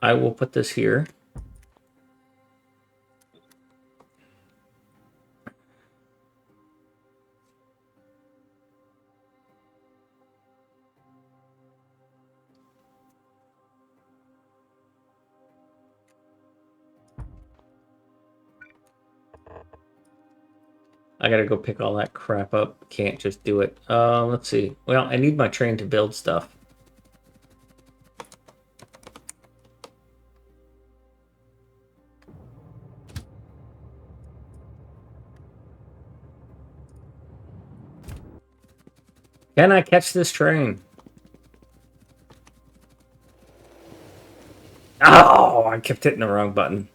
I will put this here. I gotta go pick all that crap up. Can't just do it. Let's see. Well, I need my train to build stuff. Can I catch this train? Oh, I kept hitting the wrong button.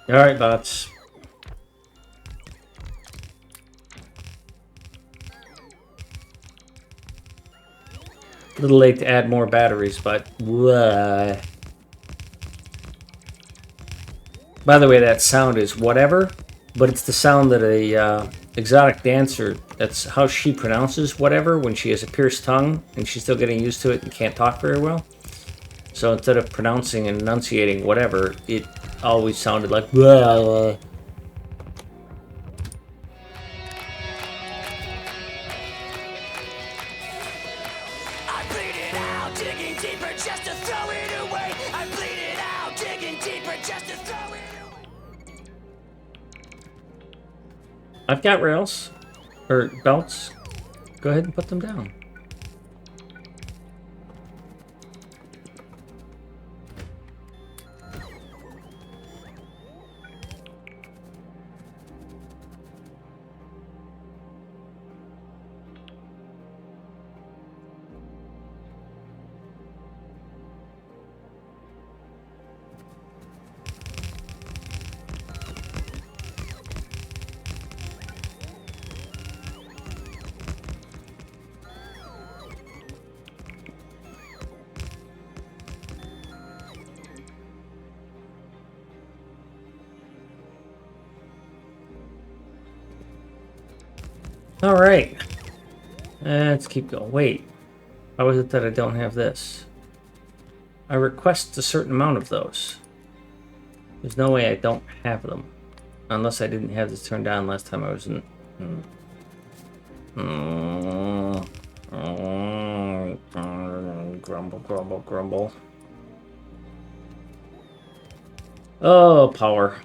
All right, bots. A little late to add more batteries, but... By the way, that sound is whatever but it's the sound that a exotic dancer, that's how she pronounces whatever when she has a pierced tongue and she's still getting used to it and can't talk very well. So instead of pronouncing and enunciating whatever, it always sounded like blah, blah. I've got rails, or belts. Go ahead and put them down. All right, let's keep going. Wait, how is it that I don't have this? I request a certain amount of those. There's no way I don't have them. Unless I didn't have this turned on last time I was in... Grumble, grumble, grumble. Oh, power.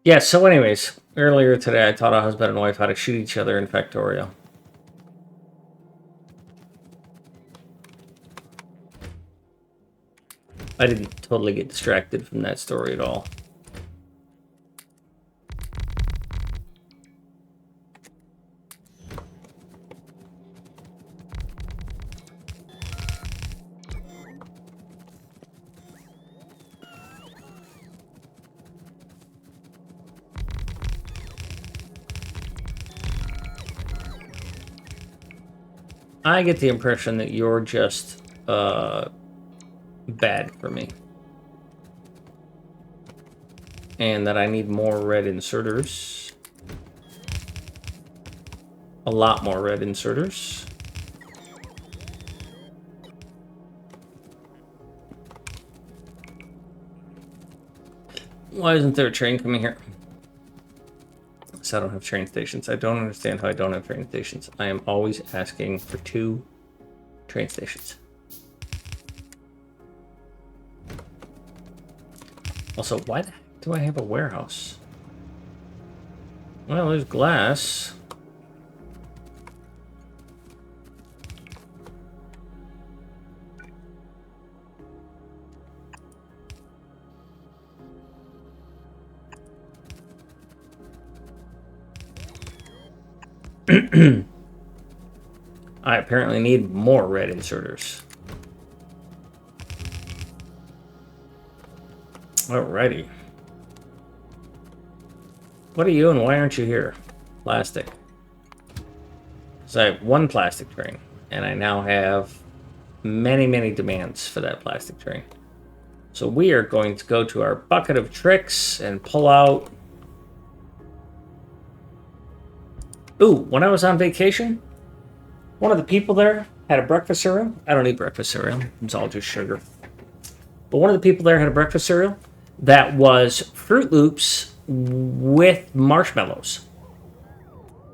Yeah, so anyways, earlier today I taught a husband and wife how to shoot each other in Factorio. I didn't totally get distracted from that story at all. I get the impression that you're just bad for me. And that I need more red inserters. A lot more red inserters. Why isn't there a train coming here? So I don't have train stations. I don't understand how I don't have train stations. I am always asking for 2 train stations. Also, why the heck do I have a warehouse? Well, there's glass. I apparently need more red inserters. Alrighty. What are you and why aren't you here? Plastic. So I have 1 plastic train, and I now have many, many demands for that plastic train. So we are going to go to our bucket of tricks and pull out... Ooh, when I was on vacation, one of the people there had a breakfast cereal. I don't eat breakfast cereal. It's all just sugar. But one of the people there had a breakfast cereal that was Fruit Loops with marshmallows.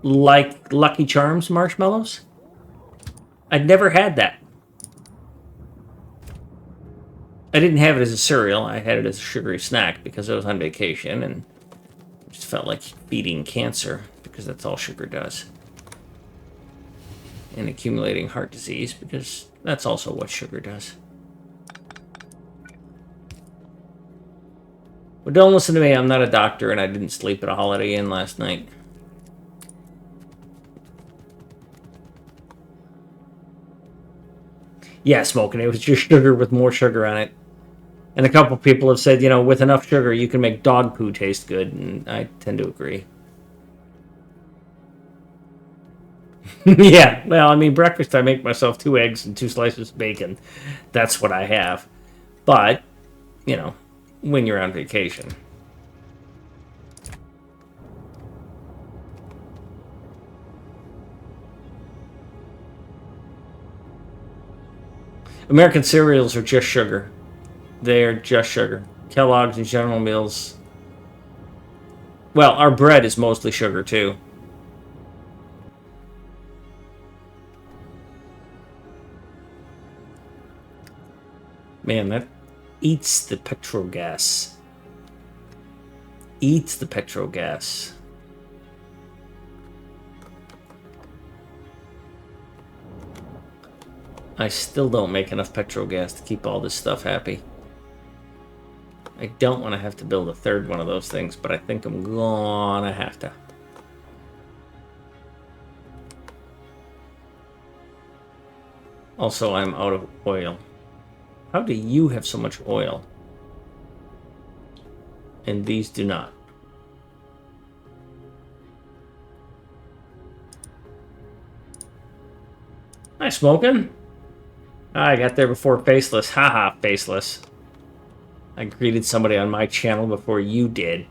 Like Lucky Charms marshmallows. I'd never had that. I didn't have it as a cereal. I had it as a sugary snack because I was on vacation and just felt like feeding cancer because that's all sugar does. and accumulating heart disease, because that's also what sugar does. But don't listen to me, I'm not a doctor, and I didn't sleep at a Holiday Inn last night. Yeah, smoking. It was just sugar with more sugar on it. And a couple people have said, you know, with enough sugar, you can make dog poo taste good, and I tend to agree. Yeah, well, I mean, breakfast, I make myself 2 eggs and 2 slices of bacon. That's what I have. But, you know, when you're on vacation. American cereals are just sugar. They're just sugar. Kellogg's and General Mills. Well, our bread is mostly sugar, too. Man, that eats the petrol gas. Eats the petrol gas. I still don't make enough petrol gas to keep all this stuff happy. I don't want to have to build a third one of those things, but I think I'm gonna have to. Also, I'm out of oil. How do you have so much oil? And these do not. Hi, smoking. I got there before Faceless. Haha, Faceless. I greeted somebody on my channel before you did.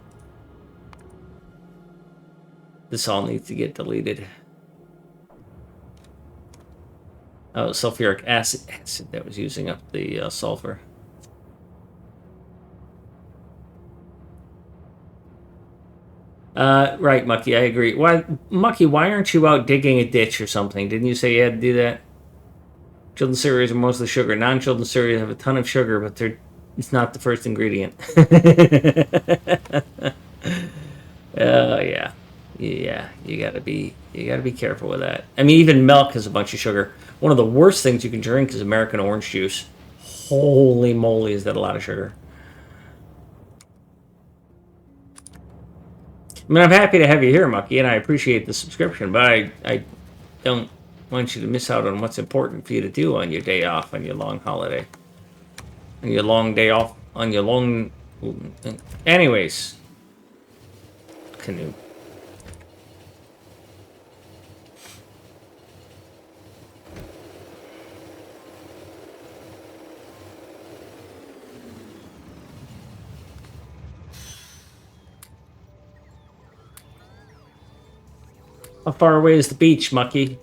This all needs to get deleted. Oh, sulfuric acid that was using up the sulfur. Right, Mucky, I agree. Why, Mucky, why aren't you out digging a ditch or something? Didn't you say you had to do that? Children's cereals are mostly sugar. Non-children's cereals have a ton of sugar, but it's not the first ingredient. Yeah. Yeah, you gotta be careful with that. I mean, even milk has a bunch of sugar. One of the worst things you can drink is American orange juice. Holy moly, is that a lot of sugar. I mean, I'm happy to have you here, Mucky, and I appreciate the subscription, but I don't want you to miss out on what's important for you to do on your day off, on your long holiday. On your long day off, on your long... Anyways. Canoe. How far away is the beach, Mucky?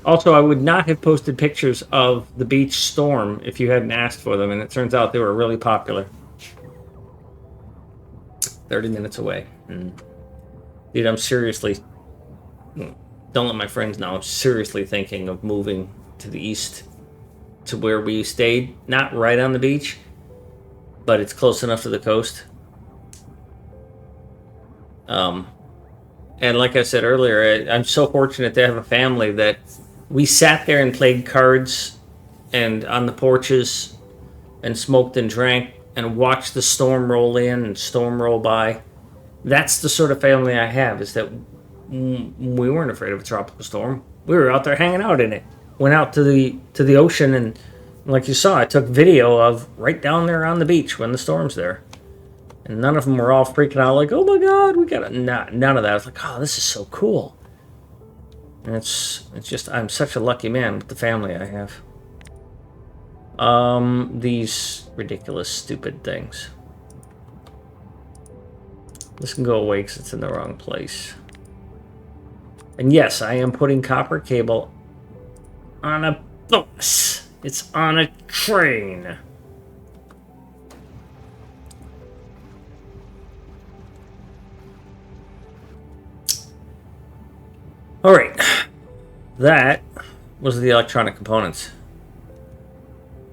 Also, I would not have posted pictures of the beach storm if you hadn't asked for them, and it turns out they were really popular. 30 minutes away. Dude, I'm seriously... Don't let my friends know. I'm seriously thinking of moving to the east to where we stayed. Not right on the beach, but it's close enough to the coast. And like I said earlier, I'm so fortunate to have a family that we sat there and played cards and on the porches and smoked and drank and watched the storm roll in and storm roll by. That's the sort of family I have, is that we weren't afraid of a tropical storm. We were out there hanging out in it. Went out to the ocean, and like you saw, I took video of right down there on the beach when the storm's there. And none of them were all freaking out like, oh my god, we got it. None of that. I was like, oh, this is so cool. And it's just, I'm such a lucky man with the family I have. These ridiculous, stupid things. This can go away because it's in the wrong place. And yes, I am putting copper cable on a bus. It's on a train. All right, that was the electronic components.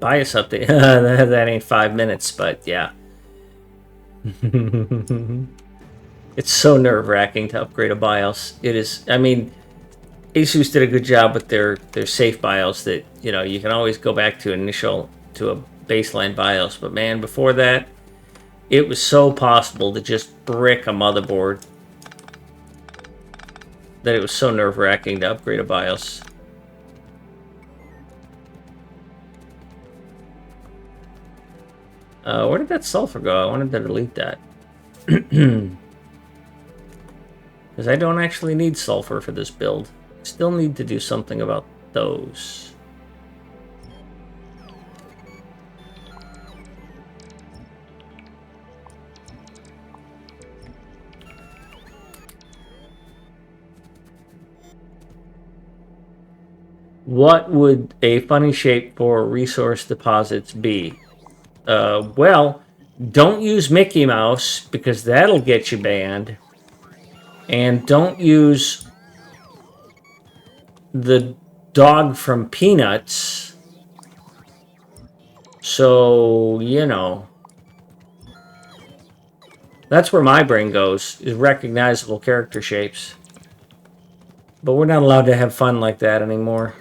BIOS update. That ain't 5 minutes, but yeah. It's so nerve-wracking to upgrade a BIOS. It is. I mean, Asus did a good job with their safe BIOS that, you know, you can always go back to a baseline BIOS. But man, before that, it was so possible to just brick a motherboard that it was so nerve-wracking to upgrade a BIOS. Where did that sulfur go? I wanted to delete that. Because I don't actually need sulfur for this build. Still need to do something about those. What would a funny shape for resource deposits be? Well, don't use Mickey Mouse because that'll get you banned. And don't use the dog from Peanuts. So, you know. That's where my brain goes, is recognizable character shapes. But we're not allowed to have fun like that anymore.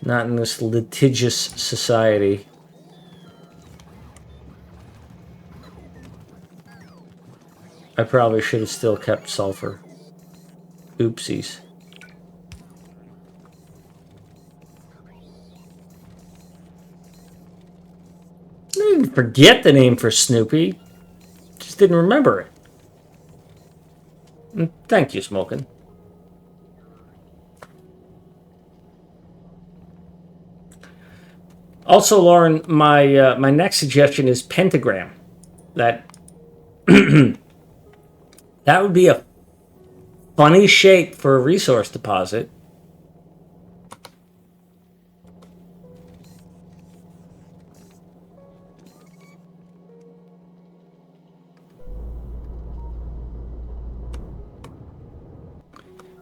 Not in this litigious society. I probably should have still kept sulfur. Oopsies. I didn't forget the name for Snoopy. Just didn't remember it. Thank you, Smokin'. Also, Lauren, my next suggestion is pentagram. That that would be a funny shape for a resource deposit.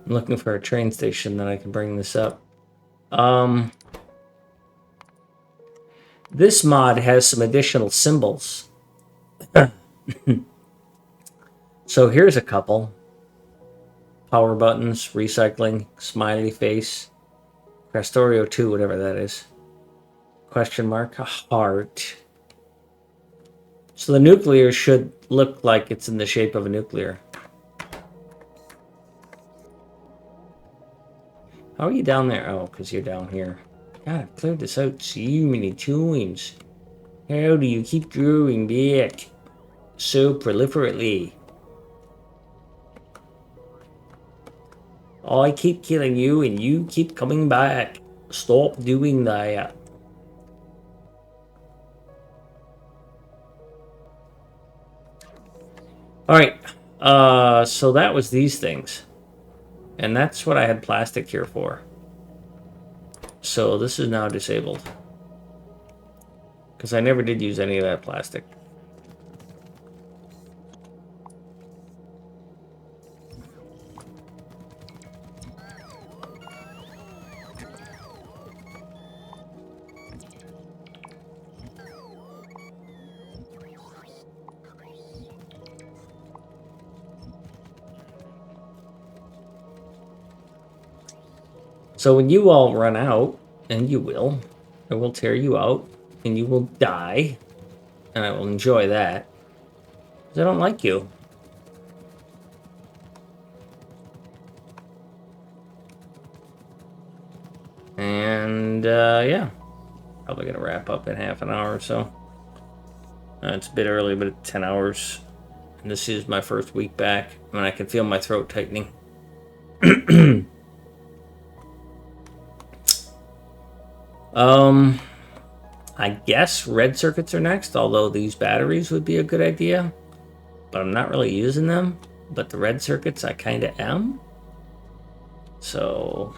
I'm looking for a train station that I can bring this up. This mod has some additional symbols. So here's a couple. Power buttons, recycling, smiley face, Krastorio2, whatever that is. Question mark, a heart. So the nuclear should look like it's in the shape of a nuclear. How are you down there? Oh, because you're down here. God, I've cleared this out so many times. How do you keep drawing back so proliferately? I keep killing you and you keep coming back. Stop doing that. Alright, so that was these things. And that's what I had plastic here for. So this is now disabled. Because I never did use any of that plastic. So when you all run out, and you will, I will tear you out, and you will die, and I will enjoy that, because I don't like you. And, yeah. Probably going to wrap up in half an hour or so. It's a bit early, but it's 10 hours. And this is my first week back, and I can feel my throat tightening. I guess red circuits are next, although these batteries would be a good idea. But I'm not really using them. But the red circuits I kind of am. So,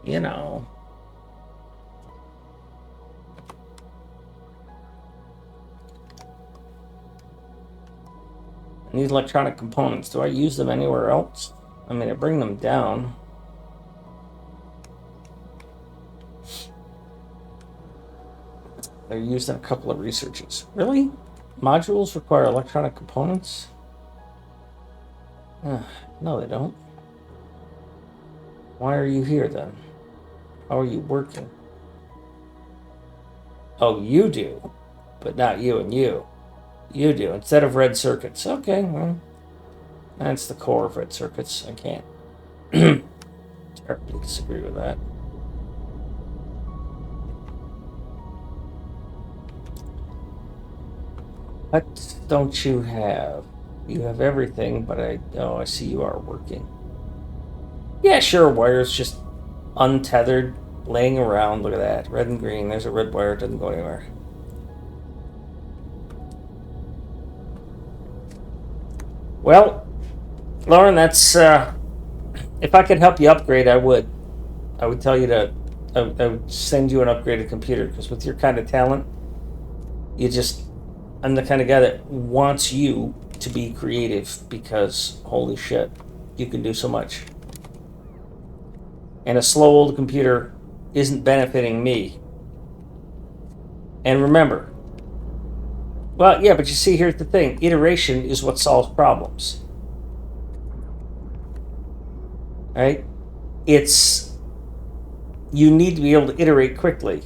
you know. And these electronic components, do I use them anywhere else? I mean, I bring them down. They're used in a couple of researches. Really? Modules require electronic components? No, they don't. Why are you here then? How are you working? Oh, you do, but not you and you. You do, instead of red circuits. Okay, well, that's the core of red circuits. I can't terribly disagree with that. What don't you have? You have everything, but I see you are working. Yeah, sure, wires just untethered, laying around. Look at that, red and green. There's a red wire, it doesn't go anywhere. Well, Lauren, that's if I could help you upgrade, I would. I would tell you to. I would send you an upgraded computer because with your kind of talent, you just. I'm the kind of guy that wants you to be creative because holy shit, you can do so much. And a slow old computer isn't benefiting me. And remember, well, yeah, but you see, here's the thing: iteration is what solves problems. Right? It's you need to be able to iterate quickly.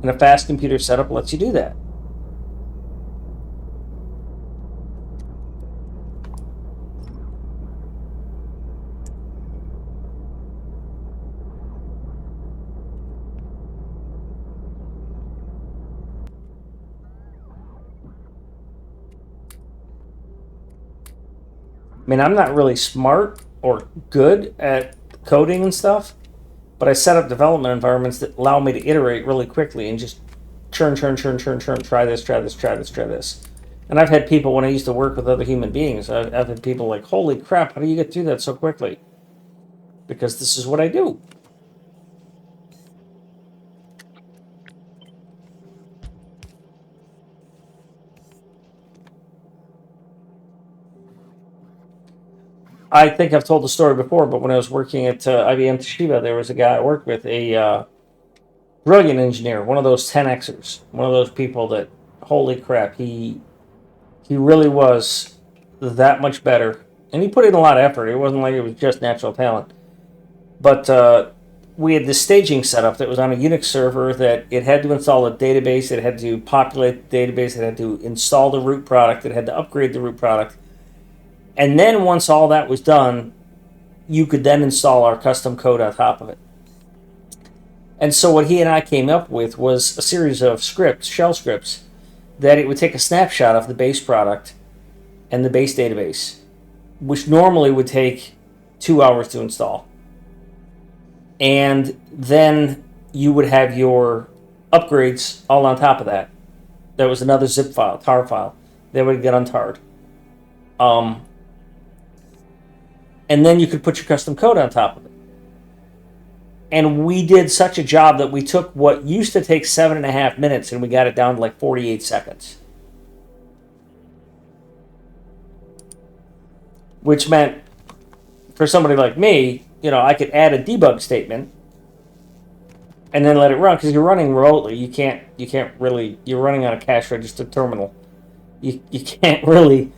And a fast computer setup lets you do that. I mean, I'm not really smart or good at coding and stuff, but I set up development environments that allow me to iterate really quickly and just churn, churn, churn, churn, churn, try this, try this, try this, try this. And I've had people, when I used to work with other human beings, I've had people like, holy crap, how do you get through that so quickly? Because this is what I do. I think I've told the story before, but when I was working at IBM Toshiba, there was a guy I worked with, a brilliant engineer, one of those 10Xers, one of those people that, holy crap, he really was that much better. And he put in a lot of effort. It wasn't like it was just natural talent. But we had this staging setup that was on a Unix server that it had to install a database, it had to populate the database, it had to install the root product, it had to upgrade the root product. And then once all that was done, you could then install our custom code on top of it. And so what he and I came up with was a series of scripts, shell scripts, that it would take a snapshot of the base product and the base database, which normally would take 2 hours to install. And then you would have your upgrades all on top of that. There was another zip file, tar file. They would get untarred. And then you could put your custom code on top of it. And we did such a job that we took what used to take 7.5 minutes and we got it down to like 48 seconds. Which meant for somebody like me, I could add a debug statement and then let it run because you're running remotely. You can't really, you're running on a cash register terminal. You can't really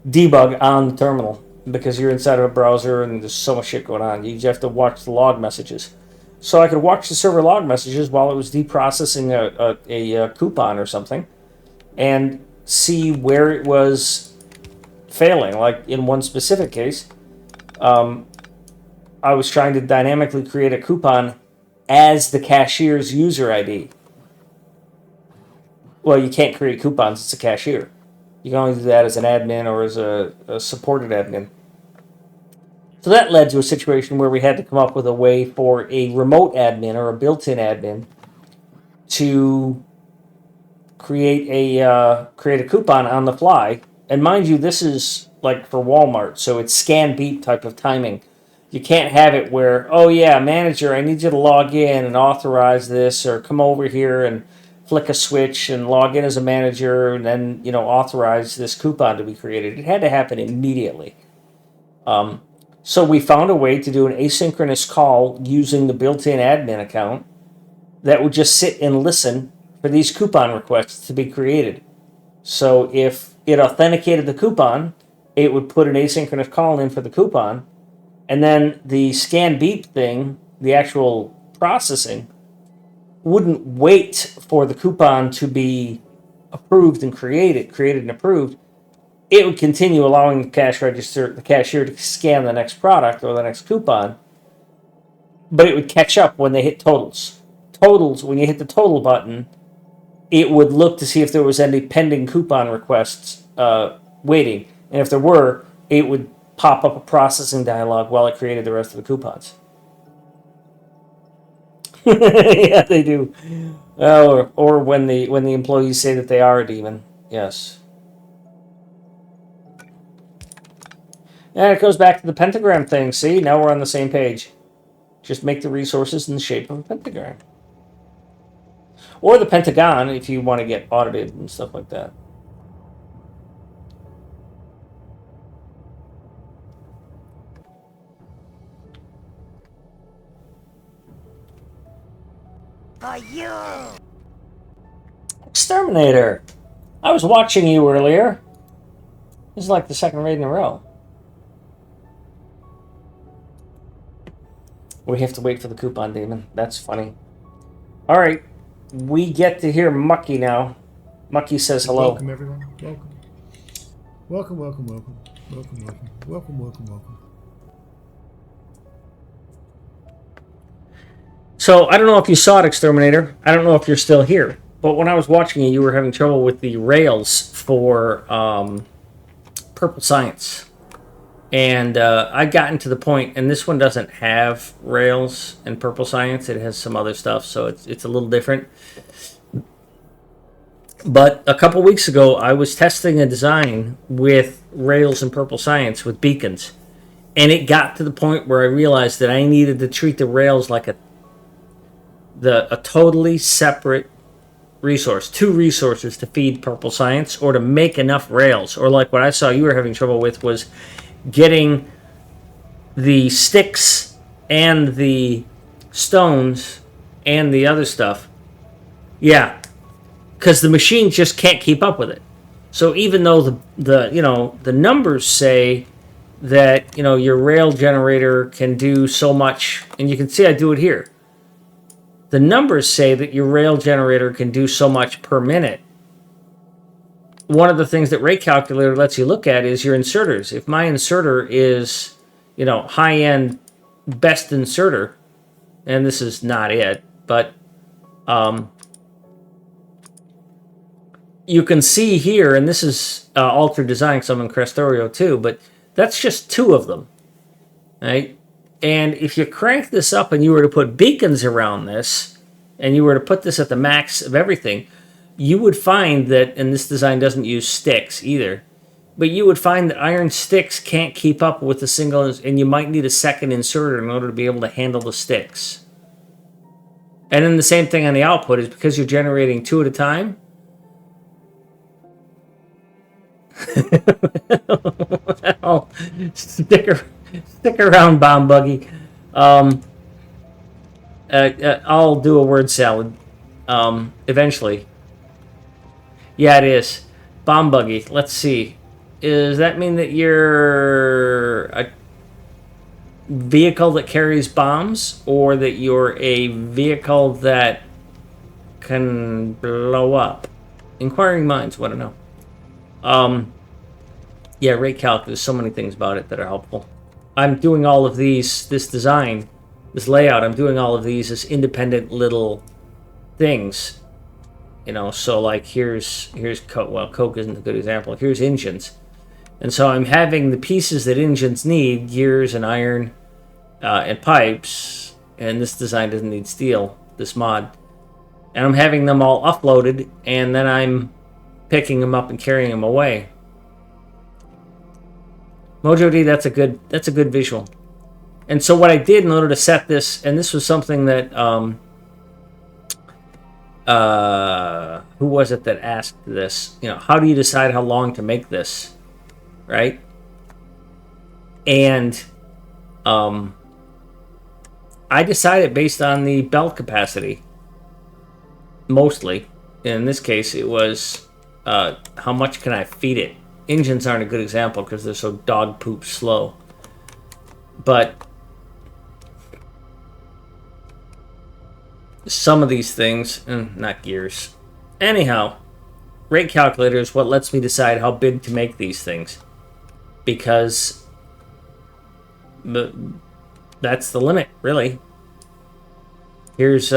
debug on the terminal because you're inside of a browser and there's so much shit going on. You just have to watch the log messages. So I could watch the server log messages while it was deprocessing a coupon or something and see where it was failing. Like in one specific case, I was trying to dynamically create a coupon as the cashier's user ID. Well, you can't create coupons, it's a cashier. You can only do that as an admin or as a supported admin. So that led to a situation where we had to come up with a way for a remote admin or a built-in admin to create a coupon on the fly. And mind you, this is like for Walmart, so it's scan beep type of timing. You can't have it where, oh yeah, manager, I need you to log in and authorize this, or come over here and flick a switch and log in as a manager and then, authorize this coupon to be created. It had to happen immediately. So we found a way to do an asynchronous call using the built-in admin account that would just sit and listen for these coupon requests to be created. So if it authenticated the coupon, it would put an asynchronous call in for the coupon, and then the scan beep thing, the actual processing, wouldn't wait for the coupon to be approved and created and approved. It would continue allowing the cashier to scan the next product or the next coupon, but it would catch up when they hit totals. When you hit the total button, it would look to see if there was any pending coupon requests waiting. And if there were, it would pop up a processing dialog while it created the rest of the coupons. Yeah, they do. Or when the employees say that they are a demon. Yes. And it goes back to the pentagram thing. See, now we're on the same page. Just make the resources in the shape of a pentagram. Or the pentagon if you want to get audited and stuff like that. For you! Exterminator! I was watching you earlier. This is like the second raid in a row. We have to wait for the coupon demon. That's funny. Alright. We get to hear Mucky now. Mucky says hello. Welcome, everyone. Welcome. Welcome, welcome, welcome. Welcome, welcome. Welcome, welcome, welcome. So, I don't know if you saw it, Exterminator. I don't know if you're still here. But when I was watching you were having trouble with the rails for Purple Science. And I've gotten to the point, and this one doesn't have rails in Purple Science. It has some other stuff, so it's a little different. But a couple weeks ago, I was testing a design with rails in Purple Science with beacons. And it got to the point where I realized that I needed to treat the rails like a totally separate resource. 2 resources to feed Purple Science, or to make enough rails. Or like what I saw you were having trouble with was getting the sticks and the stones and the other stuff. Yeah, because the machine just can't keep up with it. So even though the numbers say that your rail generator can do so much, and you can see I do it here. The numbers say that your rail generator can do so much per minute. One of the things that Rate Calculator lets you look at is your inserters. If my inserter is, high-end, best inserter, and this is not it, but you can see here, and this is altered design because I'm in Krastorio2, but that's just 2 of them, right? And if you crank this up and you were to put beacons around this, and you were to put this at the max of everything, you would find that, and this design doesn't use sticks either, but you would find that iron sticks can't keep up with a single, and you might need a second inserter in order to be able to handle the sticks. And then the same thing on the output is because you're generating 2 at a time. Well, stick around, Bomb Buggy. I'll do a word salad eventually. Yeah, it is. Bomb Buggy. Let's see. Does that mean that you're a vehicle that carries bombs, or that you're a vehicle that can blow up? Inquiring minds want to know. Yeah, Rate Calc, there's so many things about it that are helpful. I'm doing all of these, this design, this layout, I'm doing all of these as independent little things. So like here's Coke. Well, Coke isn't a good example. Here's engines. And so I'm having the pieces that engines need, gears and iron and pipes, and this design doesn't need steel, this mod. And I'm having them all uploaded, and then I'm picking them up and carrying them away. Mojo D, that's a good visual. And so what I did in order to set this, and this was something that who was it that asked this? You know, how do you decide how long to make this, right? And I decided based on the belt capacity, mostly. In this case, it was how much can I feed it. Engines aren't a good example because they're so dog poop slow. But some of these things, not gears. Anyhow, rate calculator is what lets me decide how big to make these things. Because that's the limit, really. Here's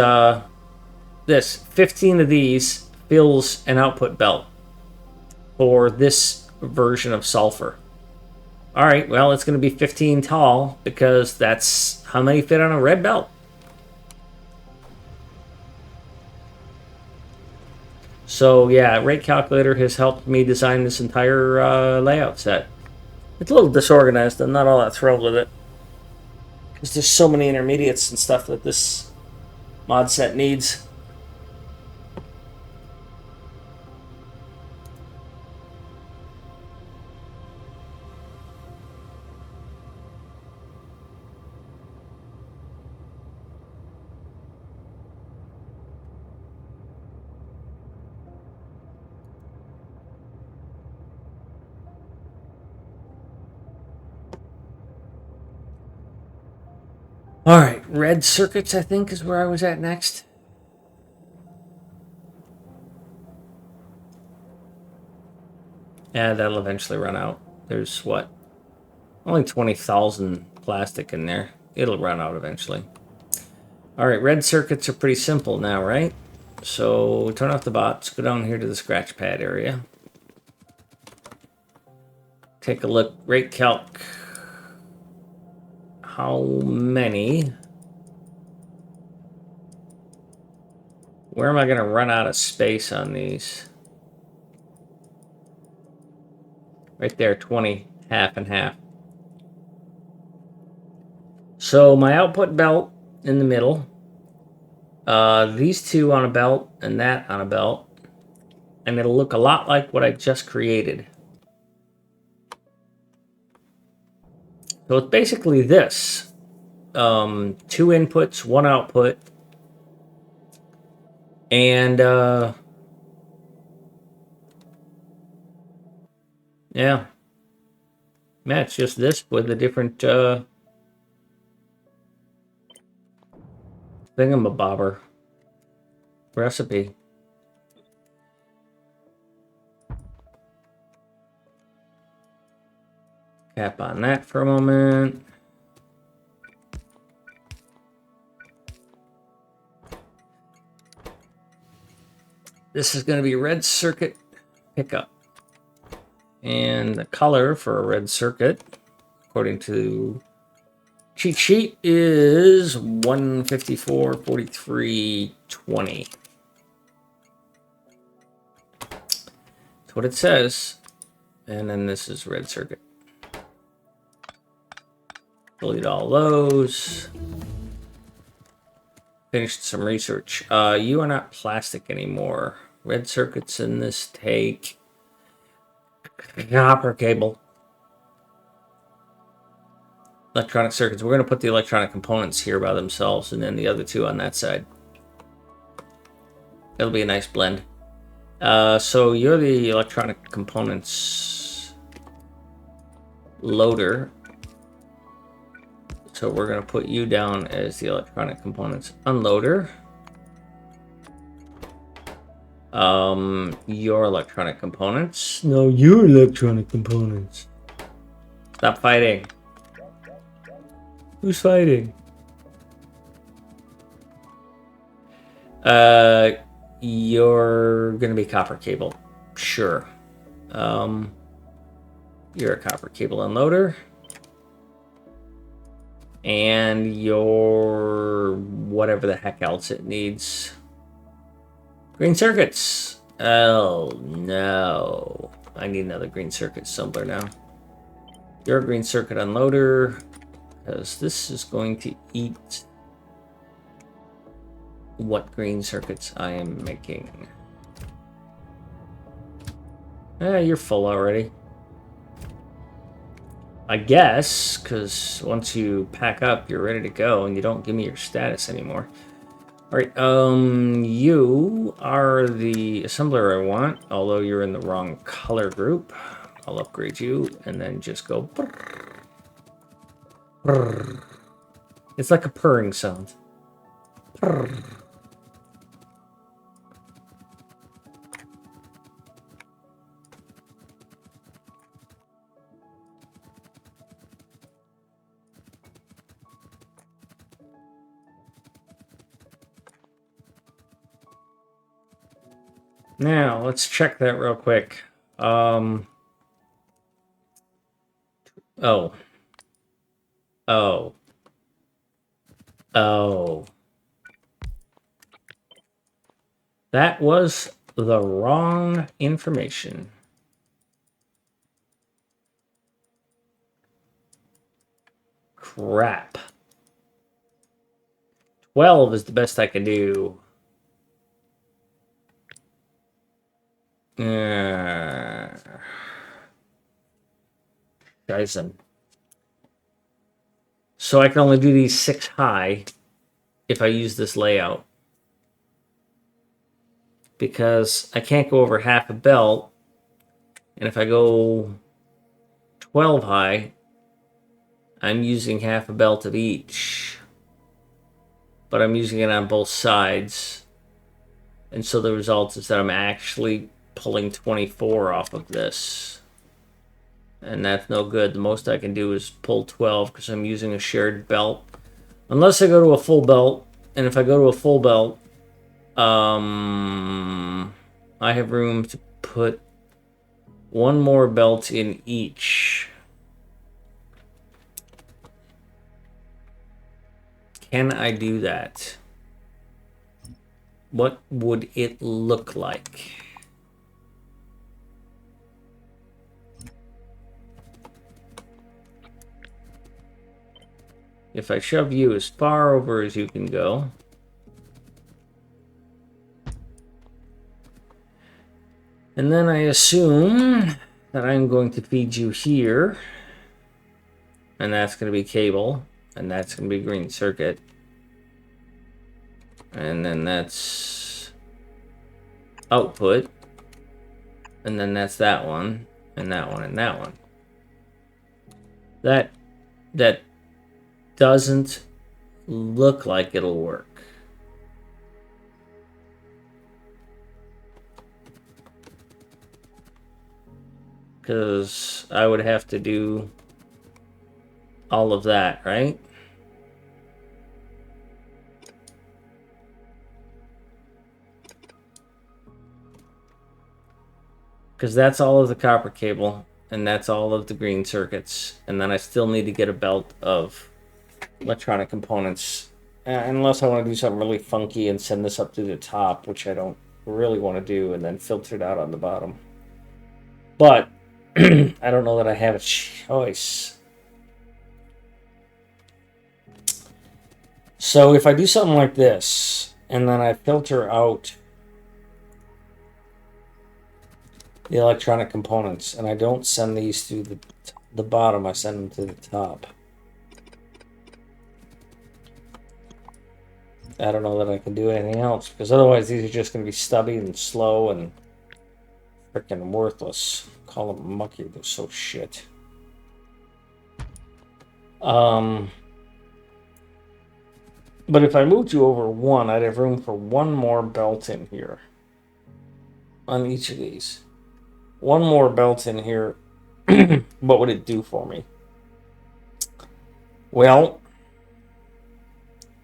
this. 15 of these fills an output belt for this version of sulfur. Alright, well, it's going to be 15 tall because that's how many fit on a red belt. So yeah, rate calculator has helped me design this entire layout set. It's a little disorganized. I'm not all that thrilled with it. Because there's so many intermediates and stuff that this mod set needs. Alright, red circuits, I think, is where I was at next. Yeah, that'll eventually run out. There's, what? Only 20,000 plastic in there. It'll run out eventually. Alright, red circuits are pretty simple now, right? So, turn off the bots, go down here to the scratch pad area. Take a look, rate calc. How many? Where am I going to run out of space on these? Right there, 20, half and half. So my output belt in the middle. These two on a belt and that on a belt. And it'll look a lot like what I just created. So it's basically this. 2 inputs, 1 output. And, yeah. Yeah, it's just this with a different, thingamabobber recipe. Tap on that for a moment. This is going to be red circuit pickup. And the color for a red circuit, according to cheat sheet, is 154.43.20. That's what it says. And then this is red circuit. Delete all those. Finished some research. You are not plastic anymore. Red circuits in this take copper cable. Electronic circuits. We're going to put the electronic components here by themselves and then the other two on that side. It'll be a nice blend. So you're the electronic components loader. So we're going to put you down as the electronic components unloader. Your electronic components. No, your electronic components. Stop fighting. Who's fighting? You're gonna be copper cable. Sure. You're a copper cable unloader. And your whatever the heck else it needs. Green circuits. Oh no. I need another green circuit somewhere now. You're a green circuit unloader. Because this is going to eat what green circuits I am making. You're full already. I guess, because once you pack up, you're ready to go, and you don't give me your status anymore. Alright, you are the assembler I want, although you're in the wrong color group. I'll upgrade you, and then just go brrr, brrr. It's like a purring sound. Brrr. Now, let's check that real quick. Oh. Oh. Oh. That was the wrong information. Crap. 12 is the best I can do. Scheiße. So I can only do these 6 high if I use this layout. Because I can't go over half a belt. And if I go 12 high, I'm using half a belt of each. But I'm using it on both sides. And so the result is that I'm actually pulling 24 off of this. And that's no good. The most I can do is pull 12 because I'm using a shared belt. Unless I go to a full belt. And if I go to a full belt, I have room to put one more belt in each. Can I do that? What would it look like? If I shove you as far over as you can go. And then I assume that I'm going to feed you here. And that's going to be cable. And that's going to be green circuit. And then that's output. And then that's that one. And that one and that one. That doesn't look like it'll work. Because I would have to do all of that, right? Because that's all of the copper cable, and that's all of the green circuits. And then I still need to get a belt of electronic components. Unless I want to do something really funky and send this up to the top, which I don't really want to do, and then filter it out on the bottom. But I don't know that I have a choice. So if I do something like this, and then I filter out the electronic components, and I don't send these to the bottom, I send them to the top. I don't know that I can do anything else, because otherwise these are just going to be stubby and slow and freaking worthless. Call them mucky, they're so shit. But if I moved you over one, I'd have room for one more belt in here. On each of these. One more belt in here. What would it do for me? Well,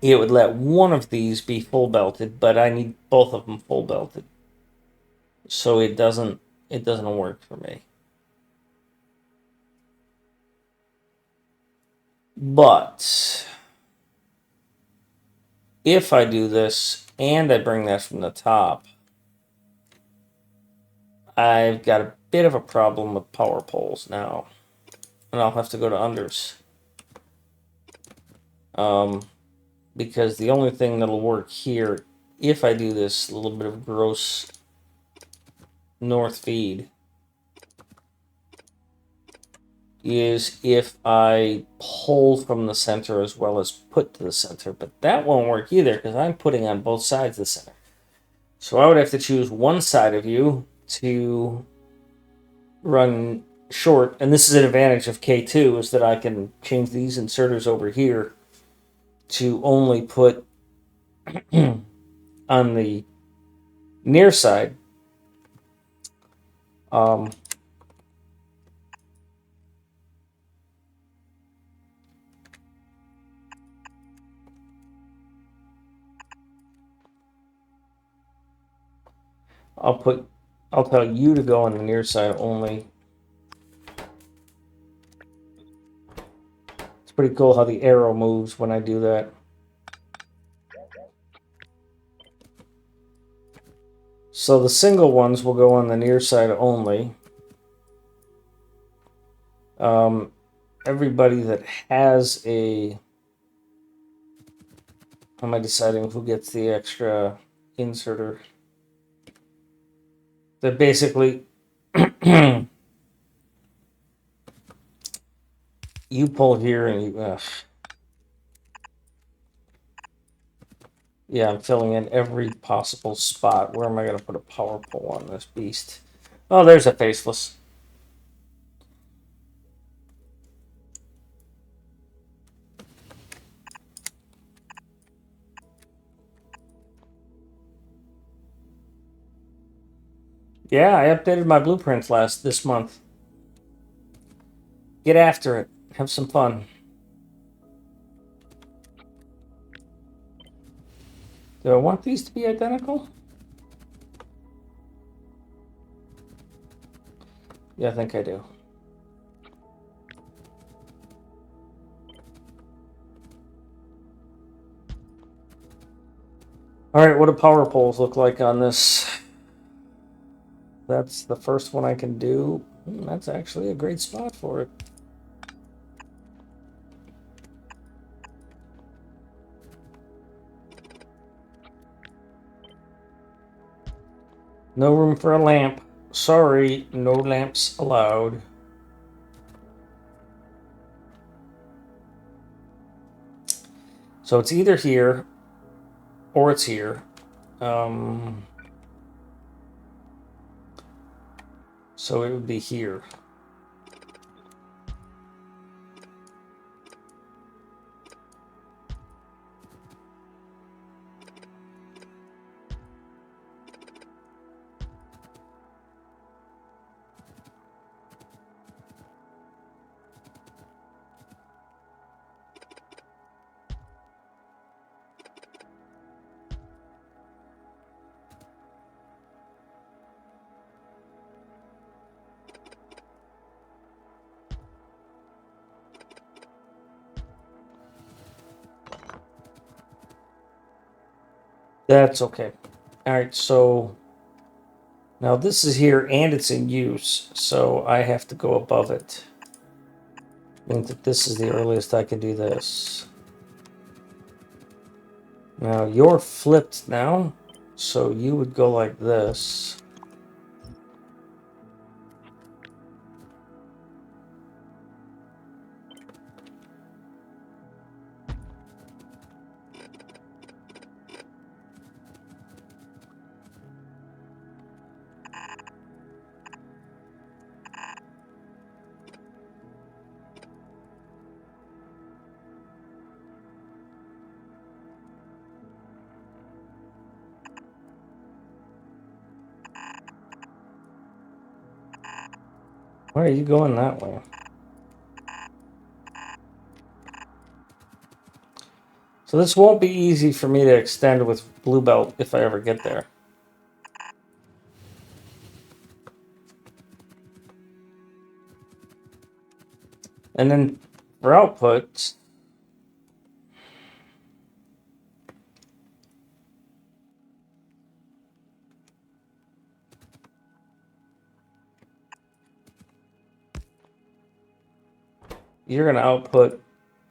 it would let one of these be full belted, but I need both of them full belted. So it doesn't work for me. But if I do this and I bring that from the top, I've got a bit of a problem with power poles now. And I'll have to go to unders. Because the only thing that'll work here if I do this little bit of gross north feed, is if I pull from the center as well as put to the center. But that won't work either because I'm putting on both sides of the center. So I would have to choose one side of you to run short. And this is an advantage of K2 is that I can change these inserters over here to only put on the near side. I'll tell you to go on the near side only. It's pretty cool how the arrow moves when I do that. So the single ones will go on the near side only. Everybody that has a... How am I deciding who gets the extra inserter? They're basically... you pull here and you... yeah, I'm filling in every possible spot. Where am I going to put a power pole on this beast? Oh, there's a faceless. Yeah, I updated my blueprints this month. Get after it. Have some fun. Do I want these to be identical? Yeah, I think I do. All right, what do power poles look like on this? That's the first one I can do. That's actually a great spot for it. No room for a lamp. Sorry, no lamps allowed. So it's either here or it's here. So it would be here. That's okay. All right, so now this is here and it's in use, so I have to go above it. Means that this is the earliest I can do this. Now you're flipped now, so you would go like this. Why are you going that way? So this won't be easy for me to extend with Blue Belt if I ever get there. And then for output, you're going to output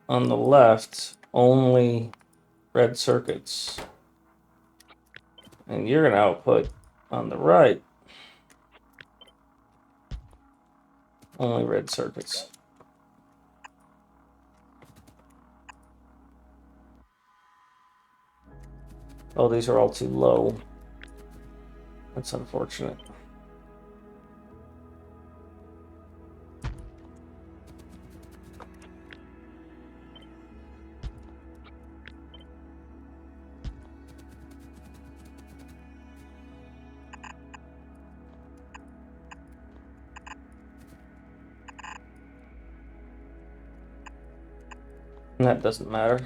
on the left only red circuits. And you're going to output on the right only red circuits. Oh, these are all too low. That's unfortunate. And that doesn't matter.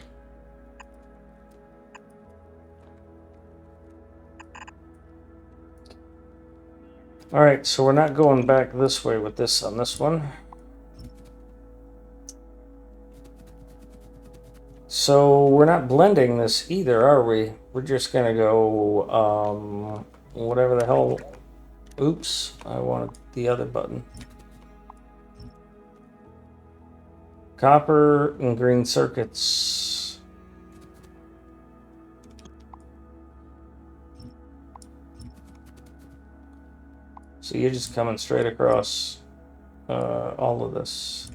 All right, so we're not going back this way with this on this one. So we're not blending this either, are we? We're just gonna go whatever the hell. Oops, I wanted the other button. Copper and green circuits. So you're just coming straight across all of this.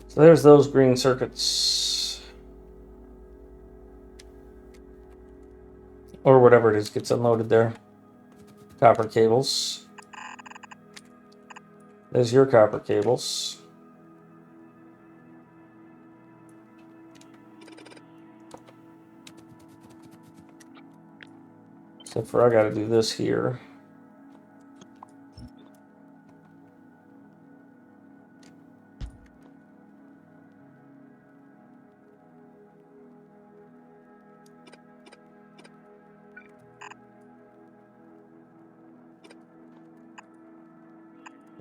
So there's those green circuits. Or whatever it is gets unloaded there. Copper cables. There's your copper cables. Except for I gotta do this here.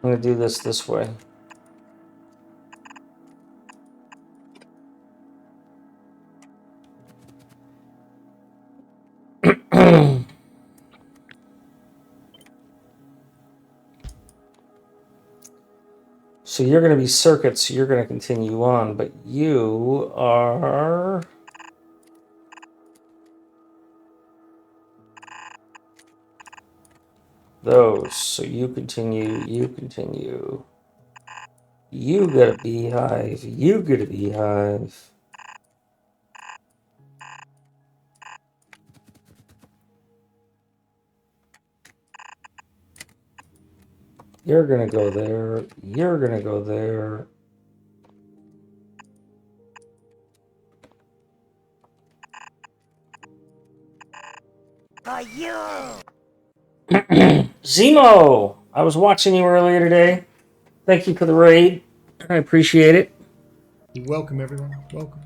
I'm going to do this way. So you're going to be circuits, so you're going to continue on, but you are... those. So you continue, you continue. You got a beehive, you get a beehive. You're gonna go there, you're gonna go there. For you! Zemo! I was watching you earlier today. Thank you for the raid. I appreciate it. Welcome, everyone. Welcome.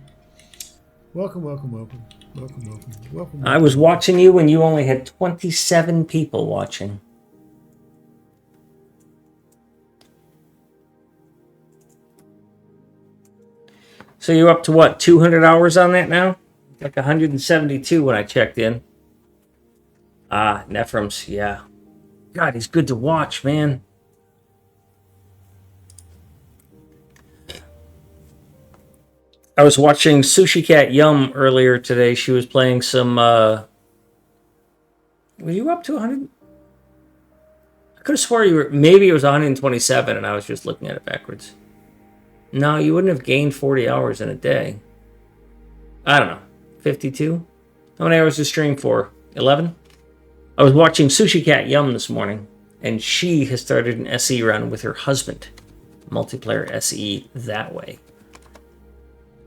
Welcome, welcome, welcome. Welcome, welcome, welcome. I was watching you when you only had 27 people watching. So you're up to what, 200 hours on that now? Like 172 when I checked in. Ah, Nephrem's, yeah. God, he's good to watch, man. I was watching Sushi Cat Yum earlier today. She was playing some, were you up to 100? I could have swore you were, maybe it was 127 and I was just looking at it backwards. No, you wouldn't have gained 40 hours in a day. I don't know. 52? How many hours to stream for? 11? I was watching Sushi Cat Yum this morning, and she has started an SE run with her husband. Multiplayer SE that way.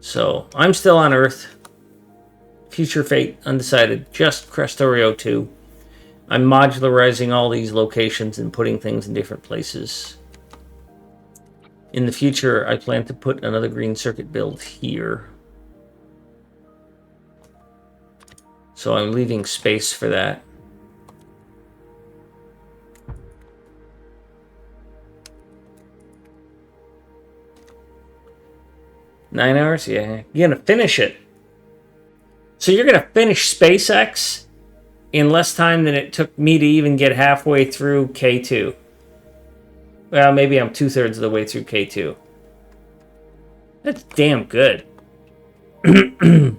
So, I'm still on Earth. Future fate, undecided. Just Krastorio2. I'm modularizing all these locations and putting things in different places. In the future, I plan to put another green circuit build here. So I'm leaving space for that. Nine hours? Yeah. You're gonna finish it. So you're going to finish SpaceX in less time than it took me to even get halfway through K2. Well, maybe I'm 2/3 of the way through K2. That's damn good. Of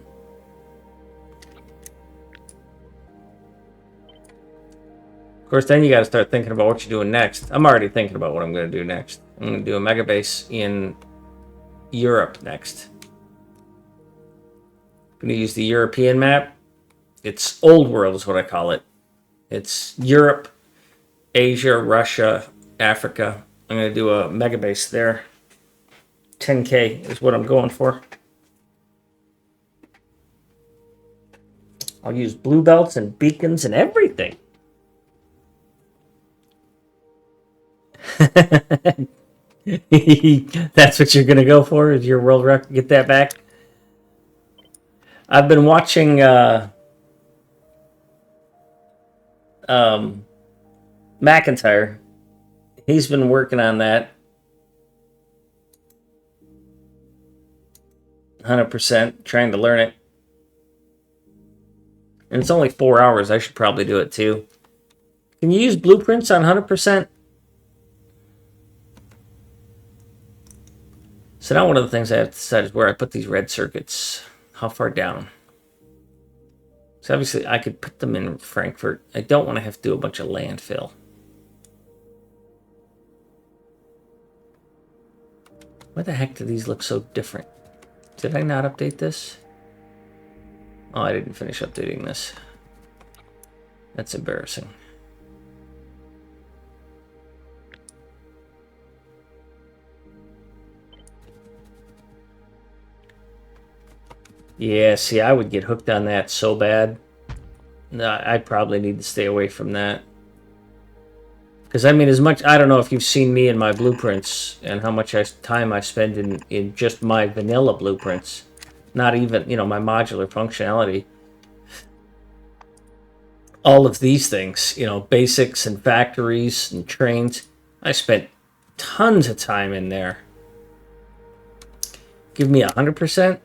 course, then you got to start thinking about what you're doing next. I'm already thinking about what I'm going to do next. I'm going to do a mega base in Europe next. I'm going to use the European map. It's old world is what I call it. It's Europe, Asia, Russia, Africa. I'm going to do a mega base there. 10K is what I'm going for. I'll use blue belts and beacons and everything. That's what you're going to go for? Is your world record? Get that back? I've been watching McIntyre. He's been working on that. 100%, trying to learn it. And it's only 4 hours. I should probably do it too. Can you use blueprints on 100%? So now one of the things I have to decide is where I put these red circuits. How far down? So obviously I could put them in Frankfurt. I don't want to have to do a bunch of landfill. Why the heck do these look so different? Did I not update this? Oh, I didn't finish updating this. That's embarrassing. Yeah, see, I would get hooked on that so bad. No, I probably need to stay away from that. Because, I mean, as much... I don't know if you've seen me in my blueprints and how much time I spend in just my vanilla blueprints. Not even, you know, my modular functionality. All of these things, you know, basics and factories and trains. I spent tons of time in there. Give me 100%?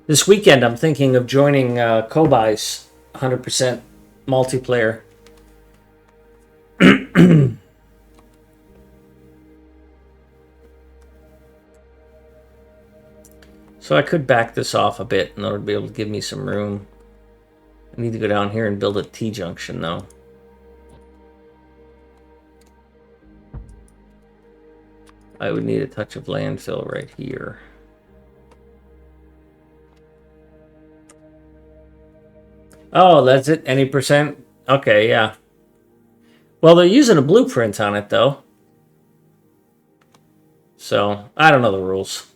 This weekend, I'm thinking of joining Kobai's 100% multiplayer. So I could back this off a bit in order to be able to give me some room. I need to go down here and build a T-junction, though. I would need a touch of landfill right here. Oh, that's it? Any percent? Okay, yeah. Well, they're using a blueprint on it, though. So, I don't know the rules.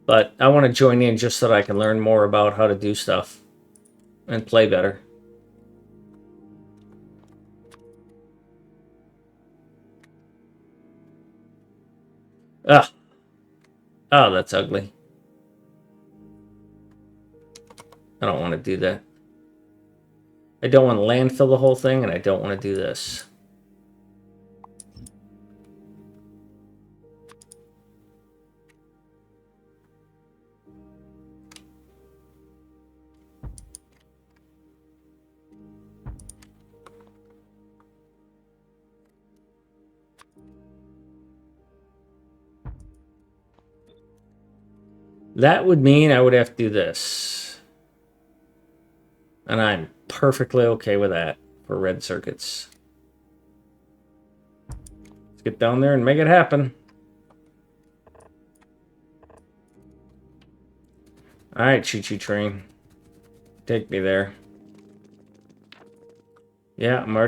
But I want to join in just so that I can learn more about how to do stuff. And play better. Ugh. Oh, that's ugly. I don't want to do that. I don't want to landfill the whole thing, and I don't want to do this. That would mean I would have to do this. And I'm perfectly okay with that for red circuits. Let's get down there and make it happen. Alright, choo-choo train. Take me there. Yeah, I'm already